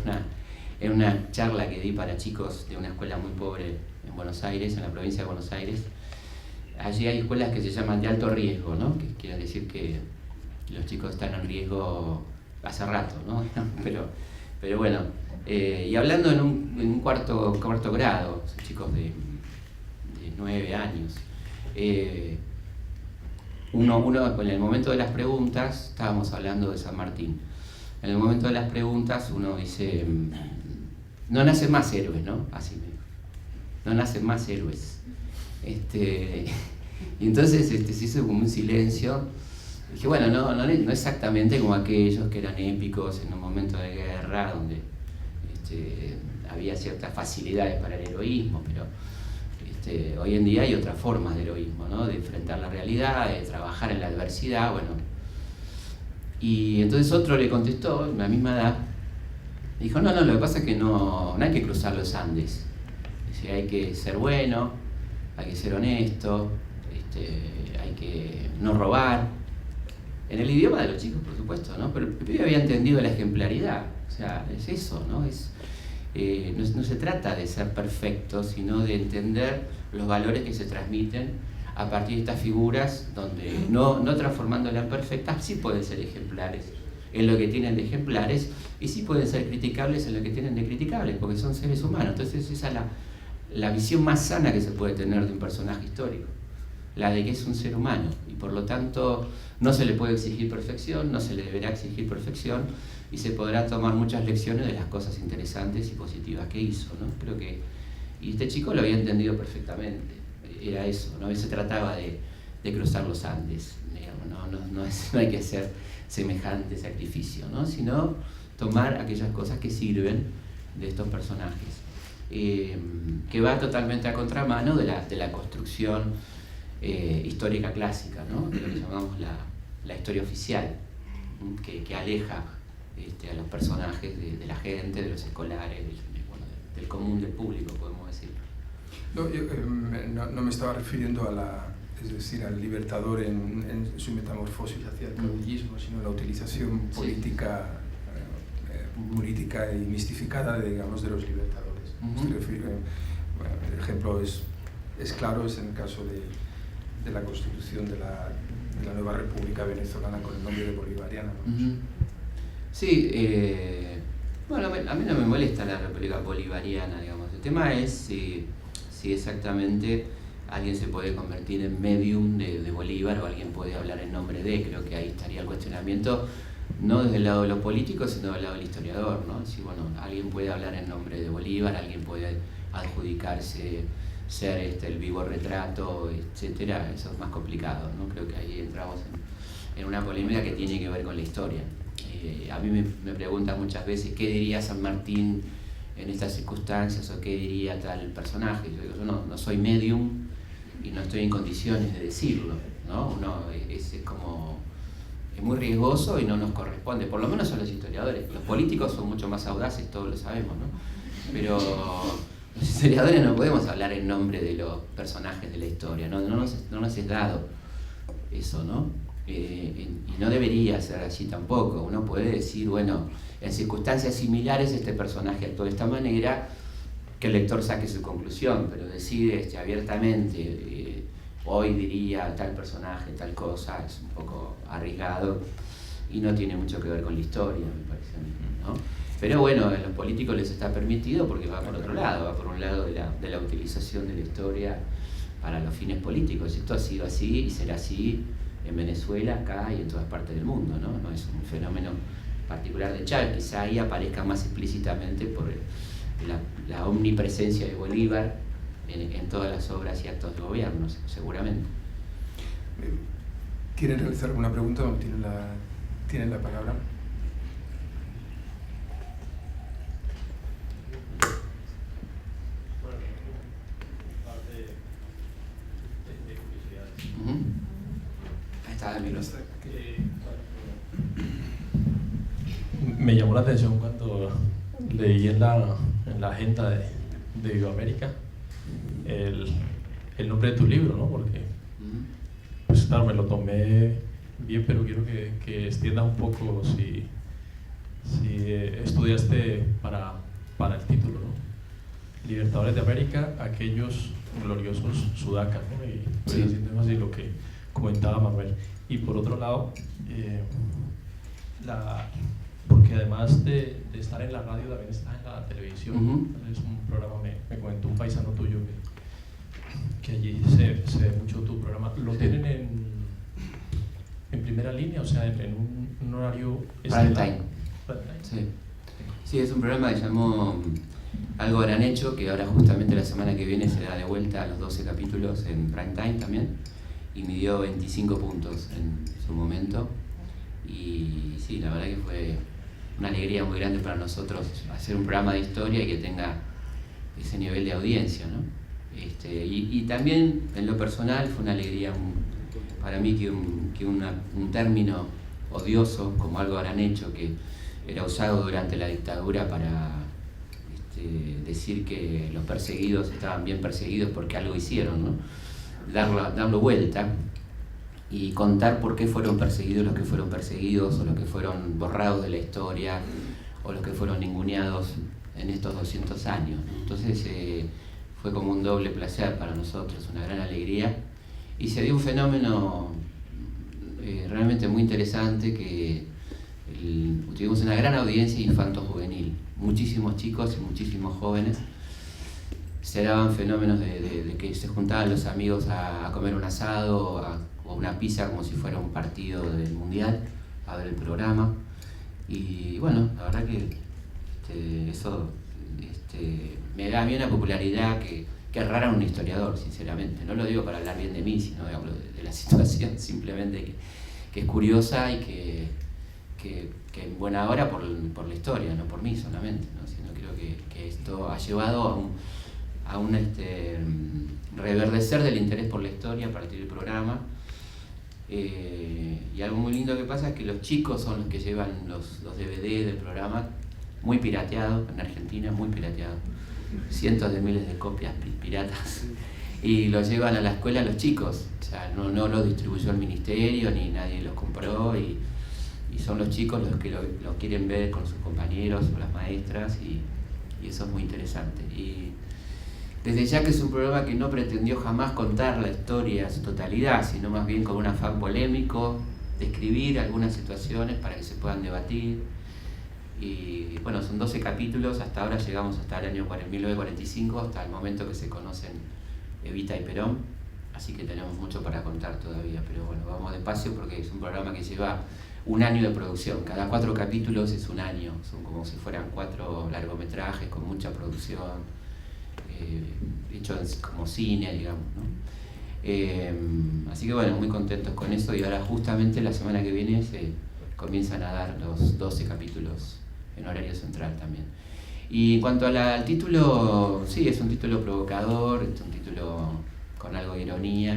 en una charla que di para chicos de una escuela muy pobre en Buenos Aires, en la provincia de Buenos Aires. Allí hay escuelas que se llaman de alto riesgo, ¿no? Que quiere decir que los chicos están en riesgo hace rato, ¿no? Pero bueno, y hablando en un cuarto grado, chicos de 9 años, uno en el momento de las preguntas, estábamos hablando de San Martín, en el momento de las preguntas uno dice, no nacen más héroes, ¿no? Así me dijo, no nacen más héroes. Y entonces se hizo como un silencio. Dije, bueno, no exactamente como aquellos que eran épicos en un momento de guerra, donde había ciertas facilidades para el heroísmo, pero hoy en día hay otras formas de heroísmo, ¿no? De enfrentar la realidad, de trabajar en la adversidad, bueno. Y entonces otro le contestó, a la misma edad, dijo, no, lo que pasa es que no hay que cruzar los Andes. Dice, hay que ser bueno, hay que ser honesto, hay que no robar. En el idioma de los chicos, por supuesto, ¿no? Pero el pibe había entendido la ejemplaridad, o sea, es eso, ¿no? No se trata de ser perfecto, sino de entender los valores que se transmiten a partir de estas figuras, donde no transformándolas en perfectas, sí pueden ser ejemplares en lo que tienen de ejemplares, y sí pueden ser criticables en lo que tienen de criticables, porque son seres humanos. Entonces esa es la visión más sana que se puede tener de un personaje histórico, la de que es un ser humano, y por lo tanto no se le puede exigir perfección, no se le deberá exigir perfección, y se podrá tomar muchas lecciones de las cosas interesantes y positivas que hizo, ¿no? Creo que, y este chico lo había entendido perfectamente, era eso, no se trataba de cruzar los Andes, digamos, no hay que hacer semejante sacrificio, ¿no? Sino tomar aquellas cosas que sirven de estos personajes, que va totalmente a contramano de la construcción histórica clásica, ¿no? De lo que llamamos la historia oficial, que aleja a los personajes de la gente, de los escolares, del común del público, podemos decir. No, yo no me estaba refiriendo al libertador en su metamorfosis hacia el caudillismo, sino la utilización política, política y mistificada, digamos, de los libertadores. Bueno, el ejemplo es claro, es en el caso de la constitución de la nueva República Venezolana con el nombre de bolivariana, ¿no? Sí, bueno, a mí no me molesta la República Bolivariana, digamos. El tema es si exactamente alguien se puede convertir en medium de Bolívar, o alguien puede hablar en nombre de. Creo que ahí estaría el cuestionamiento, no desde el lado de los políticos, sino del lado del historiador, ¿no? Si, bueno, alguien puede hablar en nombre de Bolívar, alguien puede adjudicarse ser el vivo retrato, etcétera. Eso es más complicado, ¿no? Creo que ahí entramos en una polémica que tiene que ver con la historia. A mí me preguntan muchas veces qué diría San Martín en estas circunstancias, o qué diría tal personaje. Yo digo, yo no soy medium y no estoy en condiciones de decirlo, ¿no? Es muy riesgoso y no nos corresponde, por lo menos a los historiadores. Los políticos son mucho más audaces, todos lo sabemos, ¿no? Pero los historiadores no podemos hablar en nombre de los personajes de la historia, no nos es dado eso, ¿no? y no debería ser así tampoco. Uno puede decir, bueno, en circunstancias similares este personaje actuó de esta manera, que el lector saque su conclusión, pero decir abiertamente, hoy diría tal personaje, tal cosa, es un poco arriesgado y no tiene mucho que ver con la historia, me parece a mí, ¿no? Pero bueno, a los políticos les está permitido porque va por otro lado, va por un lado de la utilización de la historia para los fines políticos. Esto ha sido así y será así en Venezuela, acá y en todas partes del mundo, ¿no? No es un fenómeno particular de Chávez, quizá ahí aparezca más explícitamente por la omnipresencia de Bolívar en todas las obras y actos de gobierno, seguramente. ¿Quieren realizar alguna pregunta? ¿Tienen la palabra? Me llamó la atención cuando leí en la agenda de Iberoamérica el nombre de tu libro, ¿no? Porque, pues claro, me lo tomé bien, pero quiero que extiendas un poco si estudiaste para el título, ¿no? Libertadores de América, aquellos gloriosos sudacas, ¿no? Y pues, sí. así lo que comentaba Manuel. Y por otro lado, porque además de estar en la radio, también estás en la televisión. Es un programa, me comentó un paisano tuyo que allí se ve mucho tu programa. ¿Lo tienen en primera línea, o sea, en un horario estelar? Sí, es un programa que llamó Algo Habrán Hecho, que ahora justamente la semana que viene se da de vuelta a los 12 capítulos en prime time también, y midió 25 puntos en su momento. Y sí, la verdad que fue una alegría muy grande para nosotros hacer un programa de historia y que tenga ese nivel de audiencia, ¿no? Y también en lo personal fue una alegría para mí que un término odioso como Algo Habrán Hecho, que era usado durante la dictadura para decir que los perseguidos estaban bien perseguidos porque algo hicieron, ¿no? Darlo vuelta y contar por qué fueron perseguidos los que fueron perseguidos, o los que fueron borrados de la historia, o los que fueron ninguneados en estos 200 años. Entonces fue como un doble placer para nosotros, una gran alegría, y se dio un fenómeno realmente muy interesante, que tuvimos una gran audiencia infanto-juvenil, muchísimos chicos y muchísimos jóvenes. Se daban fenómenos de que se juntaban los amigos a comer un asado o una pizza como si fuera un partido del mundial, a ver el programa. Y bueno, la verdad que eso me da a mí una popularidad que es rara en un historiador, sinceramente. No lo digo para hablar bien de mí, sino hablo de la situación, simplemente que es curiosa y que en buena hora por la historia, no por mí solamente, ¿no? Sino creo que esto ha llevado a un reverdecer del interés por la historia a partir del programa. Y algo muy lindo que pasa es que los chicos son los que llevan los DVD del programa, muy pirateado en Argentina, muy pirateado, cientos de miles de copias piratas, y los llevan a la escuela los chicos, o sea, no los distribuyó el ministerio ni nadie los compró, y son los chicos los que lo quieren ver con sus compañeros o las maestras, y eso es muy interesante. Y desde ya que es un programa que no pretendió jamás contar la historia en su totalidad, sino más bien con un afán polémico, describir algunas situaciones para que se puedan debatir. Y bueno, son 12 capítulos, hasta ahora llegamos hasta el año 1945, hasta el momento que se conocen Evita y Perón, así que tenemos mucho para contar todavía, pero bueno, vamos despacio porque es un programa que lleva un año de producción, cada 4 capítulos es un año, son como si fueran 4 largometrajes con mucha producción, hecho como cine, digamos, ¿no? Así que bueno, muy contentos con eso, y ahora justamente la semana que viene se comienzan a dar los 12 capítulos en horario central también. Y en cuanto al título, sí, es un título provocador, es un título con algo de ironía,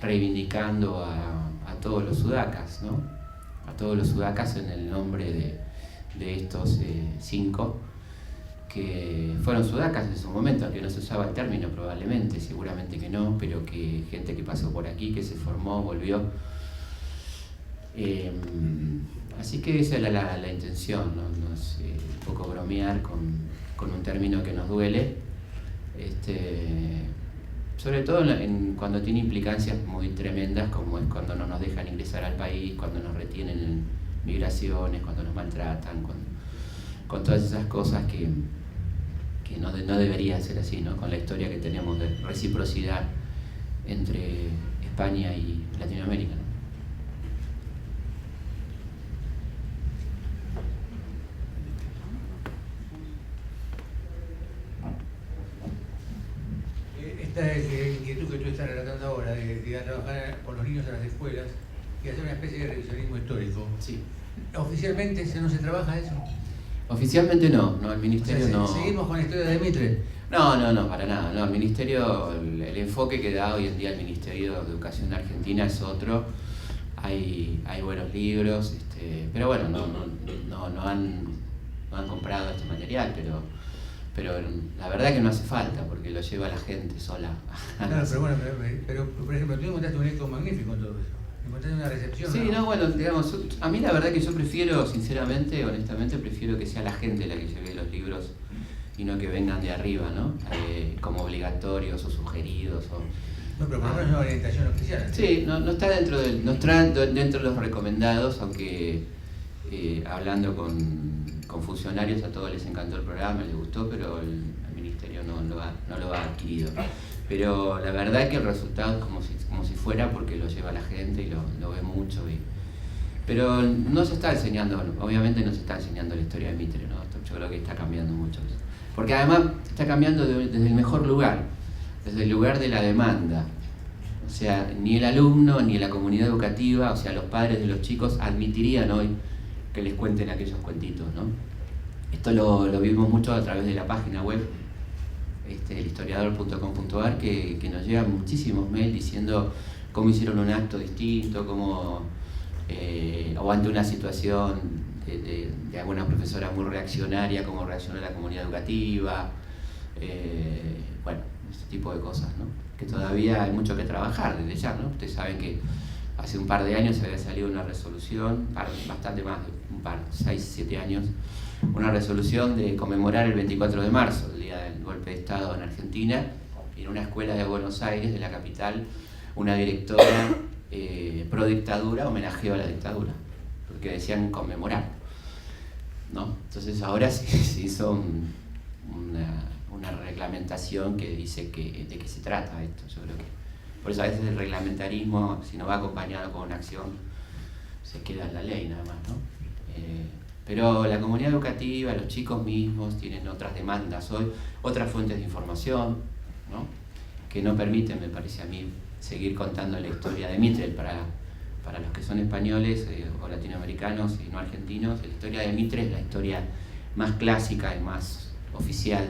reivindicando a todos los sudacas, ¿no? A todos los sudacas en el nombre de estos 5 que fueron sudacas en su momento, aunque no se usaba el término probablemente, seguramente que no, pero que gente que pasó por aquí, que se formó, volvió, Así que esa era la intención, ¿no? Un poco bromear con un término que nos duele, sobre todo cuando tiene implicancias muy tremendas, como es cuando no nos dejan ingresar al país, cuando nos retienen en migraciones, cuando nos maltratan, con todas esas cosas que no debería ser así, ¿no? Con la historia que tenemos de reciprocidad entre España y Latinoamérica, ¿no? Esta inquietud que tú estás relatando ahora, de ir a trabajar con los niños a las escuelas y hacer una especie de revisionismo histórico. Sí. ¿Oficialmente no se trabaja eso? Oficialmente no, el ministerio, o sea, no. ¿Seguimos con la historia de Mitre? No, para nada. No, el ministerio, el enfoque que da hoy en día el Ministerio de Educación de Argentina es otro. Hay buenos libros, pero bueno, no han comprado este material, pero la verdad que no hace falta, porque lo lleva la gente sola. Claro, pero bueno, pero por ejemplo, tú encontraste un eco magnífico en todo eso. Encontraste una recepción. Sí, bueno, digamos, a mí la verdad que yo prefiero, sinceramente, honestamente, prefiero que sea la gente la que lleve los libros y no que vengan de arriba, ¿no? Como obligatorios o sugeridos. No, pero por lo menos es una orientación oficial. Sí, no está dentro de los recomendados, aunque hablando con funcionarios a todos les encantó el programa, les gustó, pero el ministerio no lo ha adquirido. Pero la verdad es que el resultado es como si fuera, porque lo lleva la gente y lo ve mucho. Pero no se está enseñando, obviamente no se está enseñando la historia de Mitre, ¿no? Yo creo que está cambiando mucho eso. Porque además está cambiando desde el mejor lugar, desde el lugar de la demanda. O sea, ni el alumno ni la comunidad educativa, o sea, los padres de los chicos admitirían hoy que les cuenten aquellos cuentitos, ¿no? Esto lo vimos mucho a través de la página web, elhistoriador.com.ar, que nos llegan muchísimos mails diciendo cómo hicieron un acto distinto, cómo o ante una situación de alguna profesora muy reaccionaria, cómo reaccionó la comunidad educativa, bueno, este tipo de cosas, ¿no? Que todavía hay mucho que trabajar desde ya, ¿no? Ustedes saben que hace un par de años se había salido una resolución, bastante más de 6, 7 años, una resolución de conmemorar el 24 de marzo, el día del golpe de Estado en Argentina, y en una escuela de Buenos Aires, de la capital, una directora pro dictadura homenajeó a la dictadura, porque decían conmemorar, ¿no? Entonces ahora se hizo una reglamentación que dice de qué se trata esto. Yo creo que por eso a veces el reglamentarismo, si no va acompañado con una acción, se queda en la ley nada más, ¿no? Pero la comunidad educativa, los chicos mismos tienen otras demandas hoy, otras fuentes de información, ¿no? Que no permiten, me parece a mí, seguir contando la historia de Mitre para los que son españoles o latinoamericanos y no argentinos. La historia de Mitre es la historia más clásica y más oficial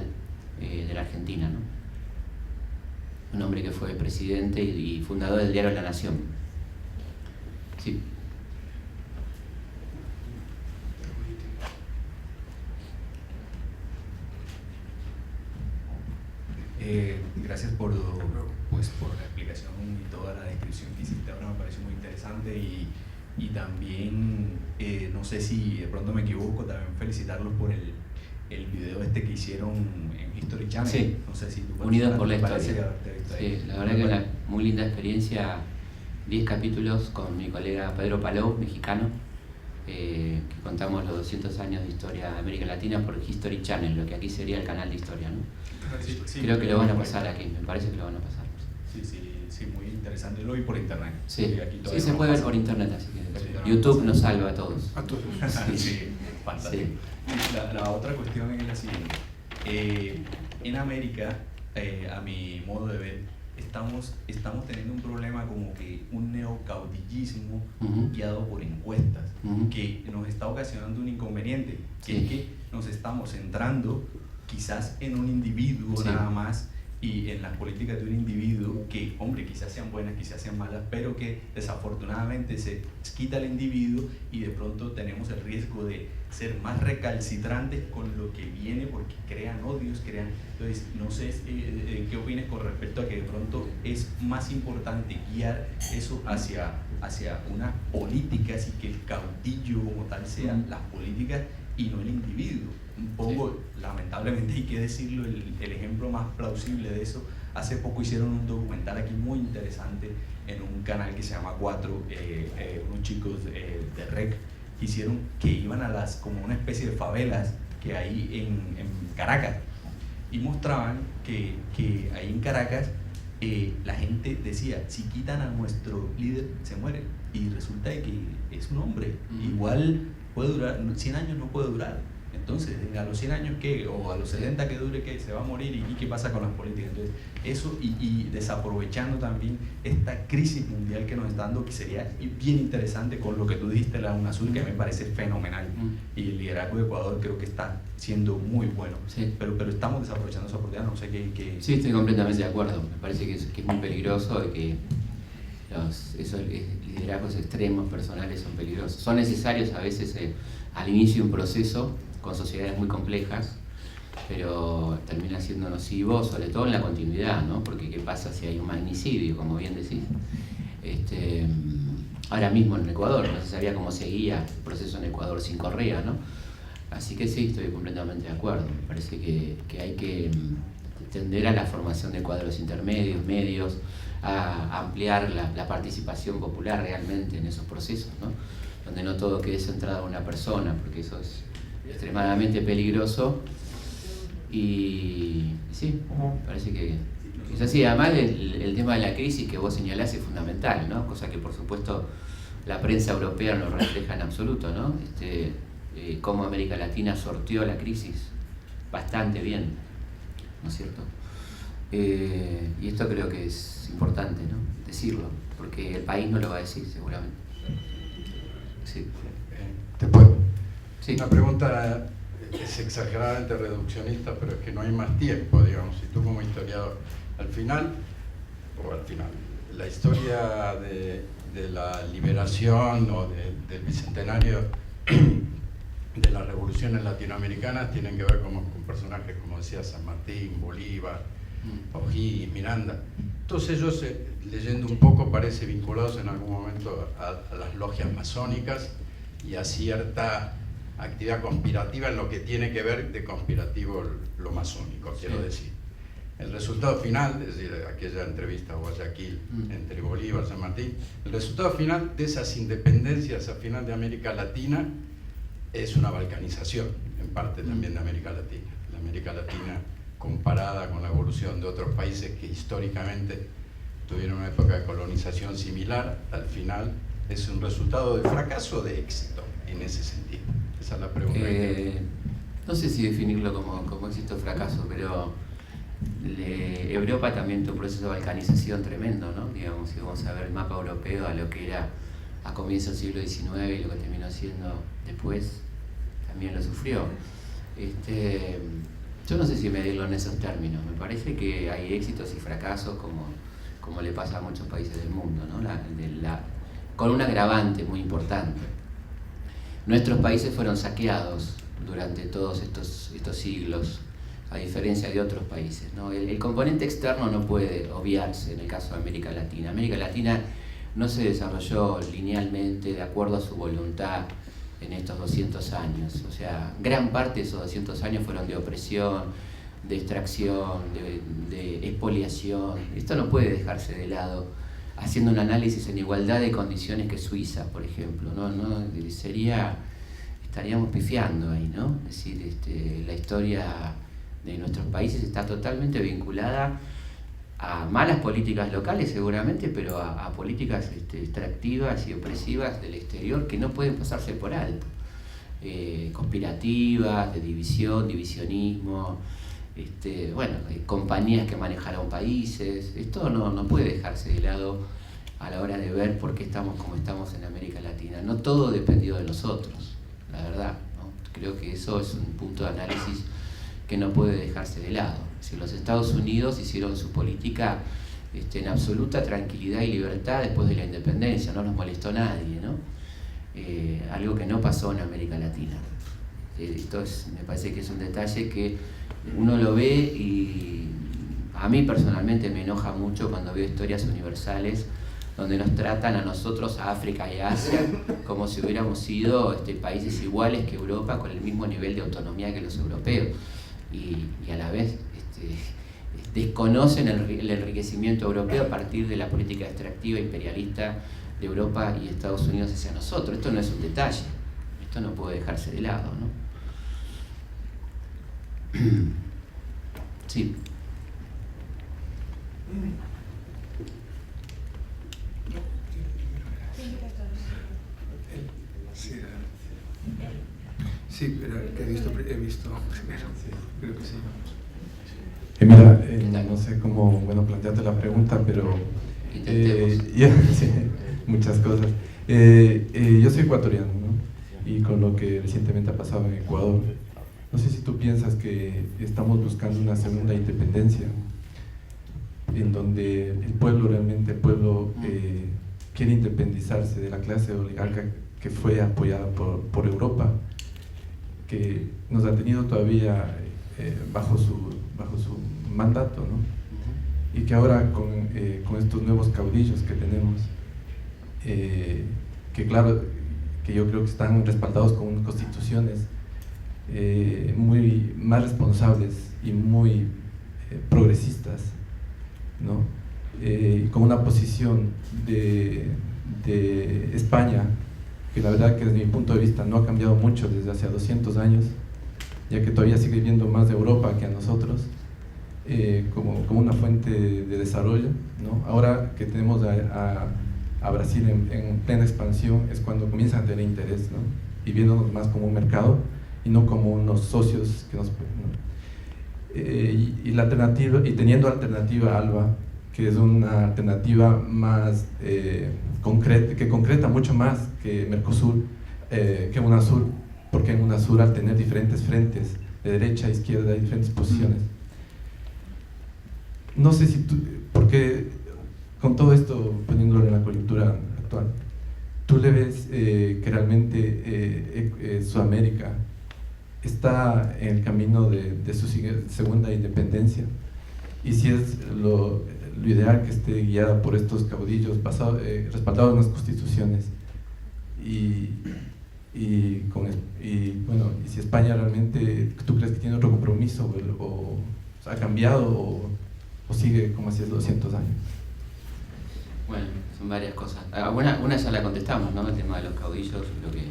de la Argentina, ¿no? Un hombre que fue presidente y fundador del diario La Nación. Sí. Gracias por la explicación y toda la descripción que hiciste ahora, me pareció muy interesante y también, no sé si de pronto me equivoco, también felicitarlos por el video que hicieron en History Channel. Sí. No sé si tú Unidos por la historia. Sí, la verdad que una muy linda experiencia, 10 capítulos con mi colega Pedro Palou, mexicano, que contamos los 200 años de historia de América Latina por History Channel, lo que aquí sería el canal de historia, ¿no? Sí, creo que lo van a pasar aquí, me parece que lo van a pasar. Sí, muy interesante. Lo vi por internet. Sí, aquí sí, se puede ver por internet, así que Sí, YouTube nos salva a todos. A todos. Sí, fantástico. Sí. La otra cuestión es la siguiente. En América, a mi modo de ver, estamos teniendo un problema como que un neocaudillismo guiado por encuestas, que nos está ocasionando un inconveniente, que es que nos estamos centrando quizás en un individuo nada más, y en las políticas de un individuo que, hombre, quizás sean buenas, quizás sean malas, pero que desafortunadamente se quita el individuo y de pronto tenemos el riesgo de ser más recalcitrantes con lo que viene porque crean odios, entonces no sé qué opinas con respecto a que de pronto es más importante guiar eso hacia hacia unas políticas y que el caudillo como tal sea las políticas y no el individuo. Un poco, lamentablemente hay que decirlo, el ejemplo más plausible de eso, hace poco hicieron un documental aquí muy interesante en un canal que se llama 4, unos chicos de REC hicieron que iban a las, como una especie de favelas que hay en Caracas, y mostraban que ahí en Caracas la gente decía, si quitan a nuestro líder se muere, y resulta que es un hombre, igual puede durar, 100 años no puede durar, entonces a los 100 años ¿qué? O a los 70 que dure ¿qué? Se va a morir, y ¿qué pasa con las políticas? Entonces eso, y desaprovechando también esta crisis mundial que nos está dando, que sería bien interesante con lo que tú dijiste, la UNASUR, que me parece fenomenal, y el liderazgo de Ecuador creo que está siendo muy bueno, pero estamos desaprovechando esa oportunidad, no sé qué... Sí, estoy completamente de acuerdo, me parece que es muy peligroso y que esos liderazgos extremos personales son peligrosos. Son necesarios a veces al inicio de un proceso con sociedades muy complejas, pero termina siendo nocivo, sobre todo en la continuidad, ¿no? Porque ¿qué pasa si hay un magnicidio, como bien decís? Ahora mismo en Ecuador, no se sabía cómo seguía el proceso en Ecuador sin Correa, ¿no? Así que sí, estoy completamente de acuerdo. Me parece que hay que tender a la formación de cuadros intermedios, medios, a ampliar la participación popular realmente en esos procesos, ¿no? Donde no todo quede centrado en una persona, porque eso es extremadamente peligroso. Y sí, parece que es así. Además, el tema de la crisis que vos señalás es fundamental, ¿no? Cosa que por supuesto la prensa europea no refleja en absoluto, ¿no? Cómo América Latina sorteó la crisis bastante bien, ¿no es cierto? Y esto creo que es importante, ¿no? Decirlo, porque el país no lo va a decir seguramente. Sí. ¿Te puedo? Sí. Una pregunta es exageradamente reduccionista, pero es que no hay más tiempo, digamos. Y tú como historiador, al final, la historia de la liberación o del bicentenario de las revoluciones latinoamericanas tienen que ver con personajes como decía San Martín, Bolívar, O'Higgins, Miranda. Todos ellos, leyendo un poco, parece vinculados en algún momento a las logias masónicas y a cierta actividad conspirativa en lo que tiene que ver de conspirativo lo masónico, quiero decir. El resultado final, es decir, aquella entrevista a Guayaquil entre Bolívar y San Martín, el resultado final de esas independencias al final de América Latina es una balcanización, en parte también de América Latina. La América Latina, comparada con la evolución de otros países que históricamente tuvieron una época de colonización similar, al final es un resultado de fracaso o de éxito en ese sentido. Esa es la pregunta. No sé si definirlo como éxito o fracaso, pero Europa también tuvo un proceso de balcanización tremendo, ¿no? Digamos, si vamos a ver el mapa europeo a lo que era a comienzos del siglo XIX y lo que terminó siendo después, también lo sufrió. Yo no sé si medirlo en esos términos, me parece que hay éxitos y fracasos como le pasa a muchos países del mundo, ¿no? Con un agravante muy importante. Nuestros países fueron saqueados durante todos estos siglos, a diferencia de otros países, ¿no? El componente externo no puede obviarse en el caso de América Latina. América Latina no se desarrolló linealmente de acuerdo a su voluntad en estos 200 años. O sea, gran parte de esos 200 años fueron de opresión, de extracción, de expoliación. Esto no puede dejarse de lado haciendo un análisis en igualdad de condiciones que Suiza, por ejemplo, ¿no? Estaríamos pifiando ahí, ¿no? Es decir, la historia de nuestros países está totalmente vinculada a malas políticas locales seguramente, pero a políticas extractivas y opresivas del exterior que no pueden pasarse por alto. Conspirativas, de división, divisionismo, compañías que manejaron países. Esto no puede dejarse de lado a la hora de ver por qué estamos como estamos en América Latina. No todo dependió de nosotros, la verdad, ¿no? Creo que eso es un punto de análisis que no puede dejarse de lado. Si los Estados Unidos hicieron su política en absoluta tranquilidad y libertad después de la independencia, no nos molestó nadie, ¿no? Algo que no pasó en América Latina. Esto me parece que es un detalle que uno lo ve y a mí personalmente me enoja mucho cuando veo historias universales donde nos tratan a nosotros, a África y a Asia, como si hubiéramos sido países iguales que Europa, con el mismo nivel de autonomía que los europeos, y a la vez desconocen el enriquecimiento europeo a partir de la política extractiva imperialista de Europa y Estados Unidos hacia nosotros. Esto no es un detalle, esto no puede dejarse de lado, ¿no? Sí. Sí, pero he visto primero, creo que sí. Mira, no sé cómo plantearte la pregunta, pero sí, muchas cosas. Yo soy ecuatoriano, ¿no? Y con lo que recientemente ha pasado en Ecuador, no sé si tú piensas que estamos buscando una segunda independencia, en donde el pueblo quiere independizarse de la clase oligarca que fue apoyada por Europa, que nos ha tenido todavía bajo su mandato, ¿no? Y que ahora con estos nuevos caudillos que tenemos, que claro, que yo creo que están respaldados con constituciones muy más responsables y muy progresistas, ¿no? Con una posición de España que la verdad que desde mi punto de vista no ha cambiado mucho desde hace 200 años, ya que todavía sigue viendo más de Europa que a nosotros, como una fuente de desarrollo, ¿no? Ahora que tenemos a Brasil en plena expansión es cuando comienzan a tener interés, ¿no? Y viéndonos más como un mercado y no como unos socios que nos... ¿no? Y la alternativa, y teniendo alternativa ALBA, que es una alternativa más concreta, que concreta mucho más que Mercosur, que UNASUR, porque en UNASUR, al tener diferentes frentes de derecha, izquierda, diferentes posiciones, no sé si tú, porque con todo esto poniéndolo en la coyuntura actual, tú le ves que realmente Sudamérica está en el camino de su segunda independencia, y si es lo ideal que esté guiada por estos caudillos respaldados en las constituciones, y si España realmente, ¿tú crees que tiene otro compromiso o ha cambiado o sigue como así hace 200 años? Bueno, son varias cosas. Una ya la contestamos, ¿no? El tema de los caudillos, creo que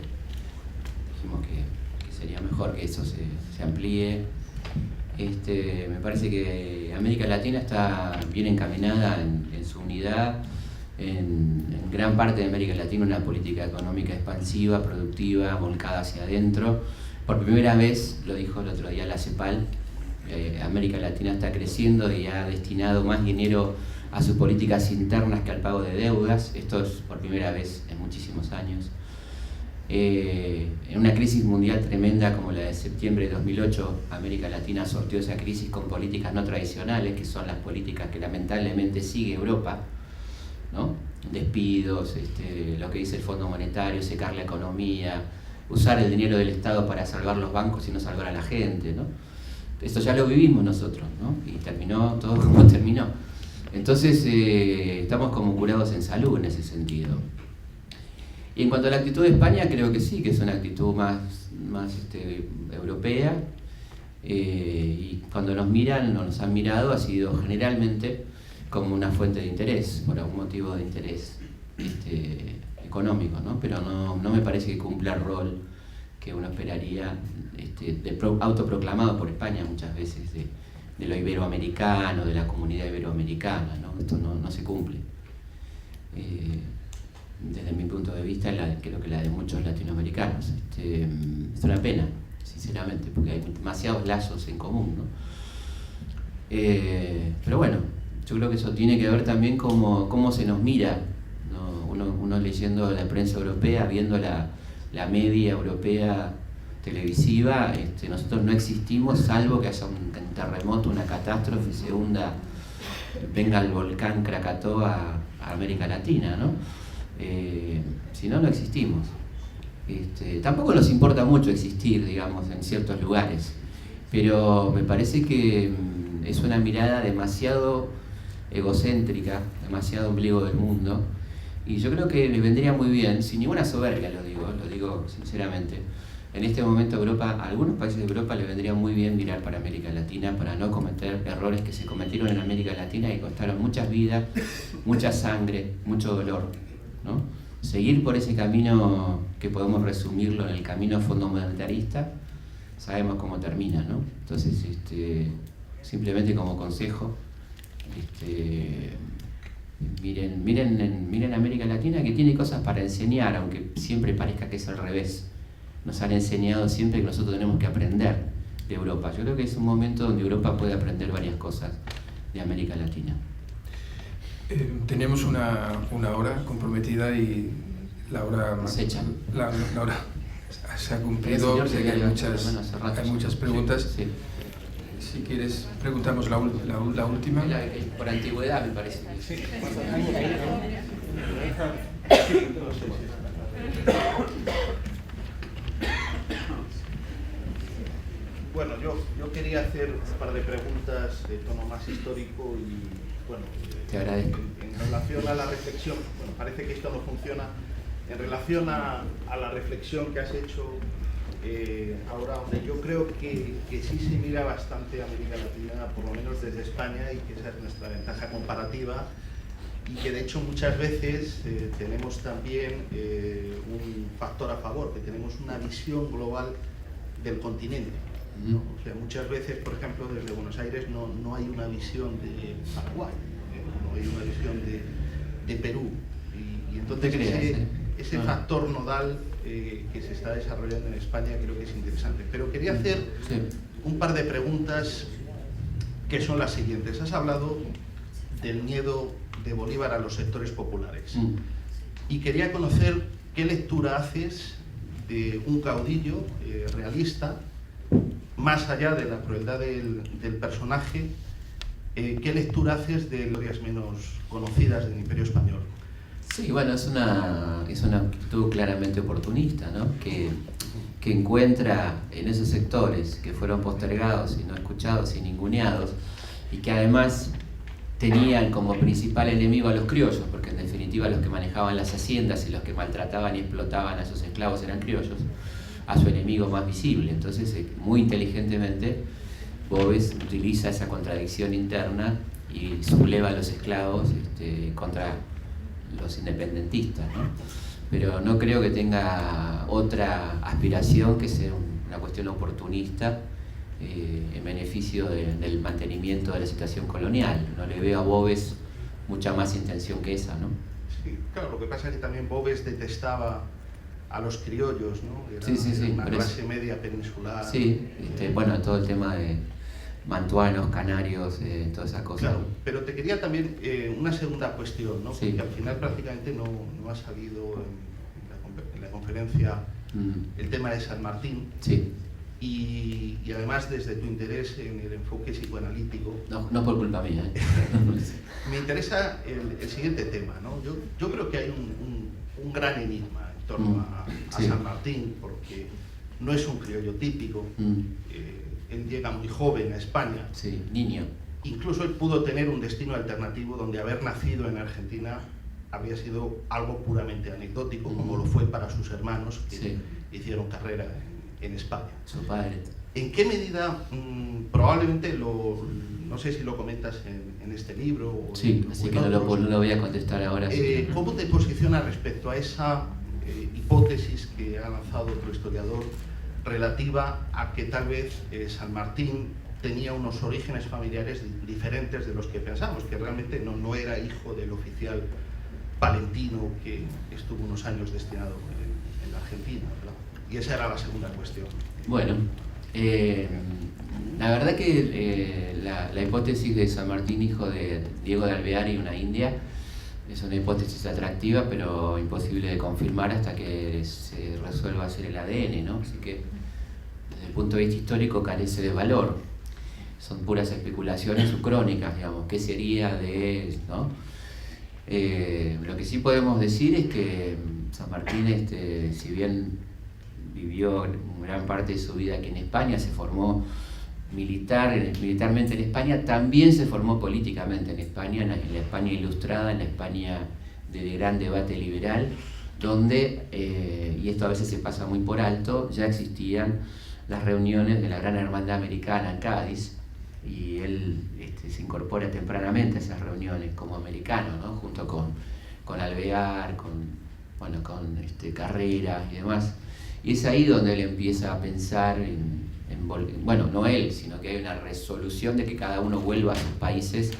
dijimos que sería mejor que eso se amplíe. Me parece que América Latina está bien encaminada en su unidad. En gran parte de América Latina una política económica expansiva, productiva, volcada hacia adentro. Por primera vez, lo dijo el otro día la CEPAL, América Latina está creciendo y ha destinado más dinero a sus políticas internas que al pago de deudas. Esto es por primera vez en muchísimos años. En una crisis mundial tremenda como la de septiembre de 2008, América Latina sortió esa crisis con políticas no tradicionales, que son las políticas que lamentablemente sigue Europa, ¿no? Despidos, lo que dice el Fondo Monetario, secar la economía, usar el dinero del Estado para salvar los bancos y no salvar a la gente, ¿no? Esto ya lo vivimos nosotros, ¿no? Y terminó todo como terminó. Entonces estamos como curados en salud en ese sentido. Y en cuanto a la actitud de España, creo que sí, que es una actitud más europea, y cuando nos miran o nos han mirado ha sido generalmente como una fuente de interés, por algún motivo de interés económico, ¿no? Pero no me parece que cumpla el rol que uno esperaría, autoproclamado por España muchas veces, de lo iberoamericano, de la comunidad iberoamericana, ¿no? Esto no se cumple. Desde mi punto de vista, creo que la de muchos latinoamericanos. Es una pena, sinceramente, porque hay demasiados lazos en común, ¿no? Pero bueno, yo creo que eso tiene que ver también cómo se nos mira, ¿no? Uno leyendo la prensa europea, viendo la media europea televisiva, nosotros no existimos salvo que haya un terremoto, una catástrofe, se hunda, venga el volcán Krakatoa a América Latina, ¿no? Si no, no existimos. Tampoco nos importa mucho existir, digamos, en ciertos lugares, pero me parece que es una mirada demasiado egocéntrica, demasiado ombligo del mundo, Y yo creo que les vendría muy bien, sin ninguna soberbia lo digo sinceramente. En este momento Europa, a algunos países de Europa les vendría muy bien mirar para América Latina para no cometer errores que se cometieron en América Latina y costaron muchas vidas, mucha sangre, mucho dolor, ¿no? Seguir por ese camino que podemos resumirlo en el camino fundamentalista, sabemos cómo termina, ¿no? Entonces, simplemente como consejo, miren América Latina, que tiene cosas para enseñar, aunque siempre parezca que es al revés. Nos han enseñado siempre que nosotros tenemos que aprender de Europa. Yo creo que es un momento donde Europa puede aprender varias cosas de América Latina. Tenemos una hora comprometida y la hora se ha cumplido. Sé que hay muchas preguntas. Sí. Si quieres, preguntamos la última. Por antigüedad, me parece. Sí. Bueno, yo quería hacer un par de preguntas de tono más histórico y, bueno, te agradezco. En relación a la reflexión, bueno, parece que esto no funciona, en relación a la reflexión que has hecho ahora, donde yo creo que sí se mira bastante América Latina, por lo menos desde España, y que esa es nuestra ventaja comparativa, y que de hecho muchas veces tenemos también un factor a favor, que tenemos una visión global del continente. ¿No? O sea, muchas veces, por ejemplo, desde Buenos Aires no hay una visión de Paraguay, no hay una visión de Perú, y entonces ese factor nodal que se está desarrollando en España creo que es interesante. Pero quería hacer un par de preguntas que son las siguientes. Has hablado del miedo de Bolívar a los sectores populares y quería conocer qué lectura haces de un caudillo realista, más allá de la crueldad del personaje. ¿Qué lectura haces de glorias menos conocidas del Imperio Español? Sí, bueno, es una actitud claramente oportunista, ¿no? Que encuentra en esos sectores que fueron postergados y no escuchados y ninguneados, y que además tenían como principal enemigo a los criollos, porque en definitiva los que manejaban las haciendas y los que maltrataban y explotaban a esos esclavos eran criollos, a su enemigo más visible. Entonces, muy inteligentemente, Boves utiliza esa contradicción interna y subleva a los esclavos contra los independentistas, ¿no? Pero no creo que tenga otra aspiración que ser una cuestión oportunista en beneficio del mantenimiento de la situación colonial. No le veo a Boves mucha más intención que esa, ¿no? Sí, claro, lo que pasa es que también Boves detestaba a los criollos, ¿no? Era una clase media peninsular. Sí, bueno, todo el tema de mantuanos, canarios, toda esa cosa. Claro, pero te quería también una segunda cuestión, ¿no? Sí. Porque al final prácticamente no ha salido en la conferencia el tema de San Martín. Sí. Y además desde tu interés en el enfoque psicoanalítico. No por culpa mía. Me interesa el siguiente tema, ¿no? Yo creo que hay un gran enigma en torno a San Martín, porque no es un criollo típico. Él llega muy joven a España. Sí, niño. Incluso él pudo tener un destino alternativo donde haber nacido en Argentina habría sido algo puramente anecdótico, como lo fue para sus hermanos que hicieron carrera en España. Su padre. ¿En qué medida, probablemente, no sé si lo comentas en este libro o así que no lo voy a contestar ahora. ¿Cómo te posicionas respecto a esa hipótesis que ha lanzado otro historiador relativa a que tal vez San Martín tenía unos orígenes familiares diferentes de los que pensamos, que realmente no era hijo del oficial palentino que estuvo unos años destinado en la Argentina, ¿verdad? Y esa era la segunda cuestión. Bueno, la verdad que la hipótesis de San Martín, hijo de Diego de Alvear y una india, es una hipótesis atractiva, pero imposible de confirmar hasta que se resuelva hacer el ADN, ¿no? Así que, desde el punto de vista histórico, carece de valor. Son puras especulaciones o crónicas, digamos. ¿Qué sería de...? ¿no? Lo que sí podemos decir es que San Martín, si bien vivió gran parte de su vida aquí en España, se formó militarmente en España, también se formó políticamente en España, en la España ilustrada, en la España de gran debate liberal, donde, y esto a veces se pasa muy por alto, ya existían las reuniones de la Gran Hermandad Americana en Cádiz, y él se incorpora tempranamente a esas reuniones como americano, ¿no? Junto con Alvear, con Carrera y demás. Y es ahí donde él empieza a pensar bueno, no él, sino que hay una resolución de que cada uno vuelva a sus países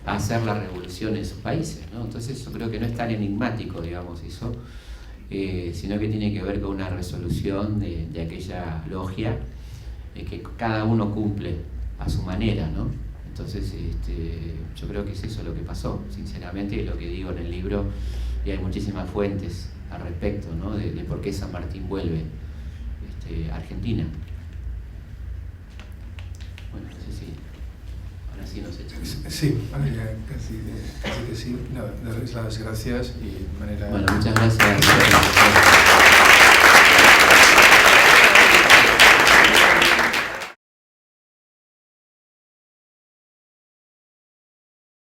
a hacer la revolución en sus países, ¿no? Entonces yo creo que no es tan enigmático, digamos, eso, sino que tiene que ver con una resolución de aquella logia que cada uno cumple a su manera, ¿no? Entonces yo creo que es eso lo que pasó, sinceramente, y lo que digo en el libro, y hay muchísimas fuentes al respecto, ¿no? de por qué San Martín vuelve a Argentina. Bueno, no sé si ahora sí nos echamos. Sí, ahora ya casi que sí. Nada, darles las gracias y de manera... Bueno, muchas gracias.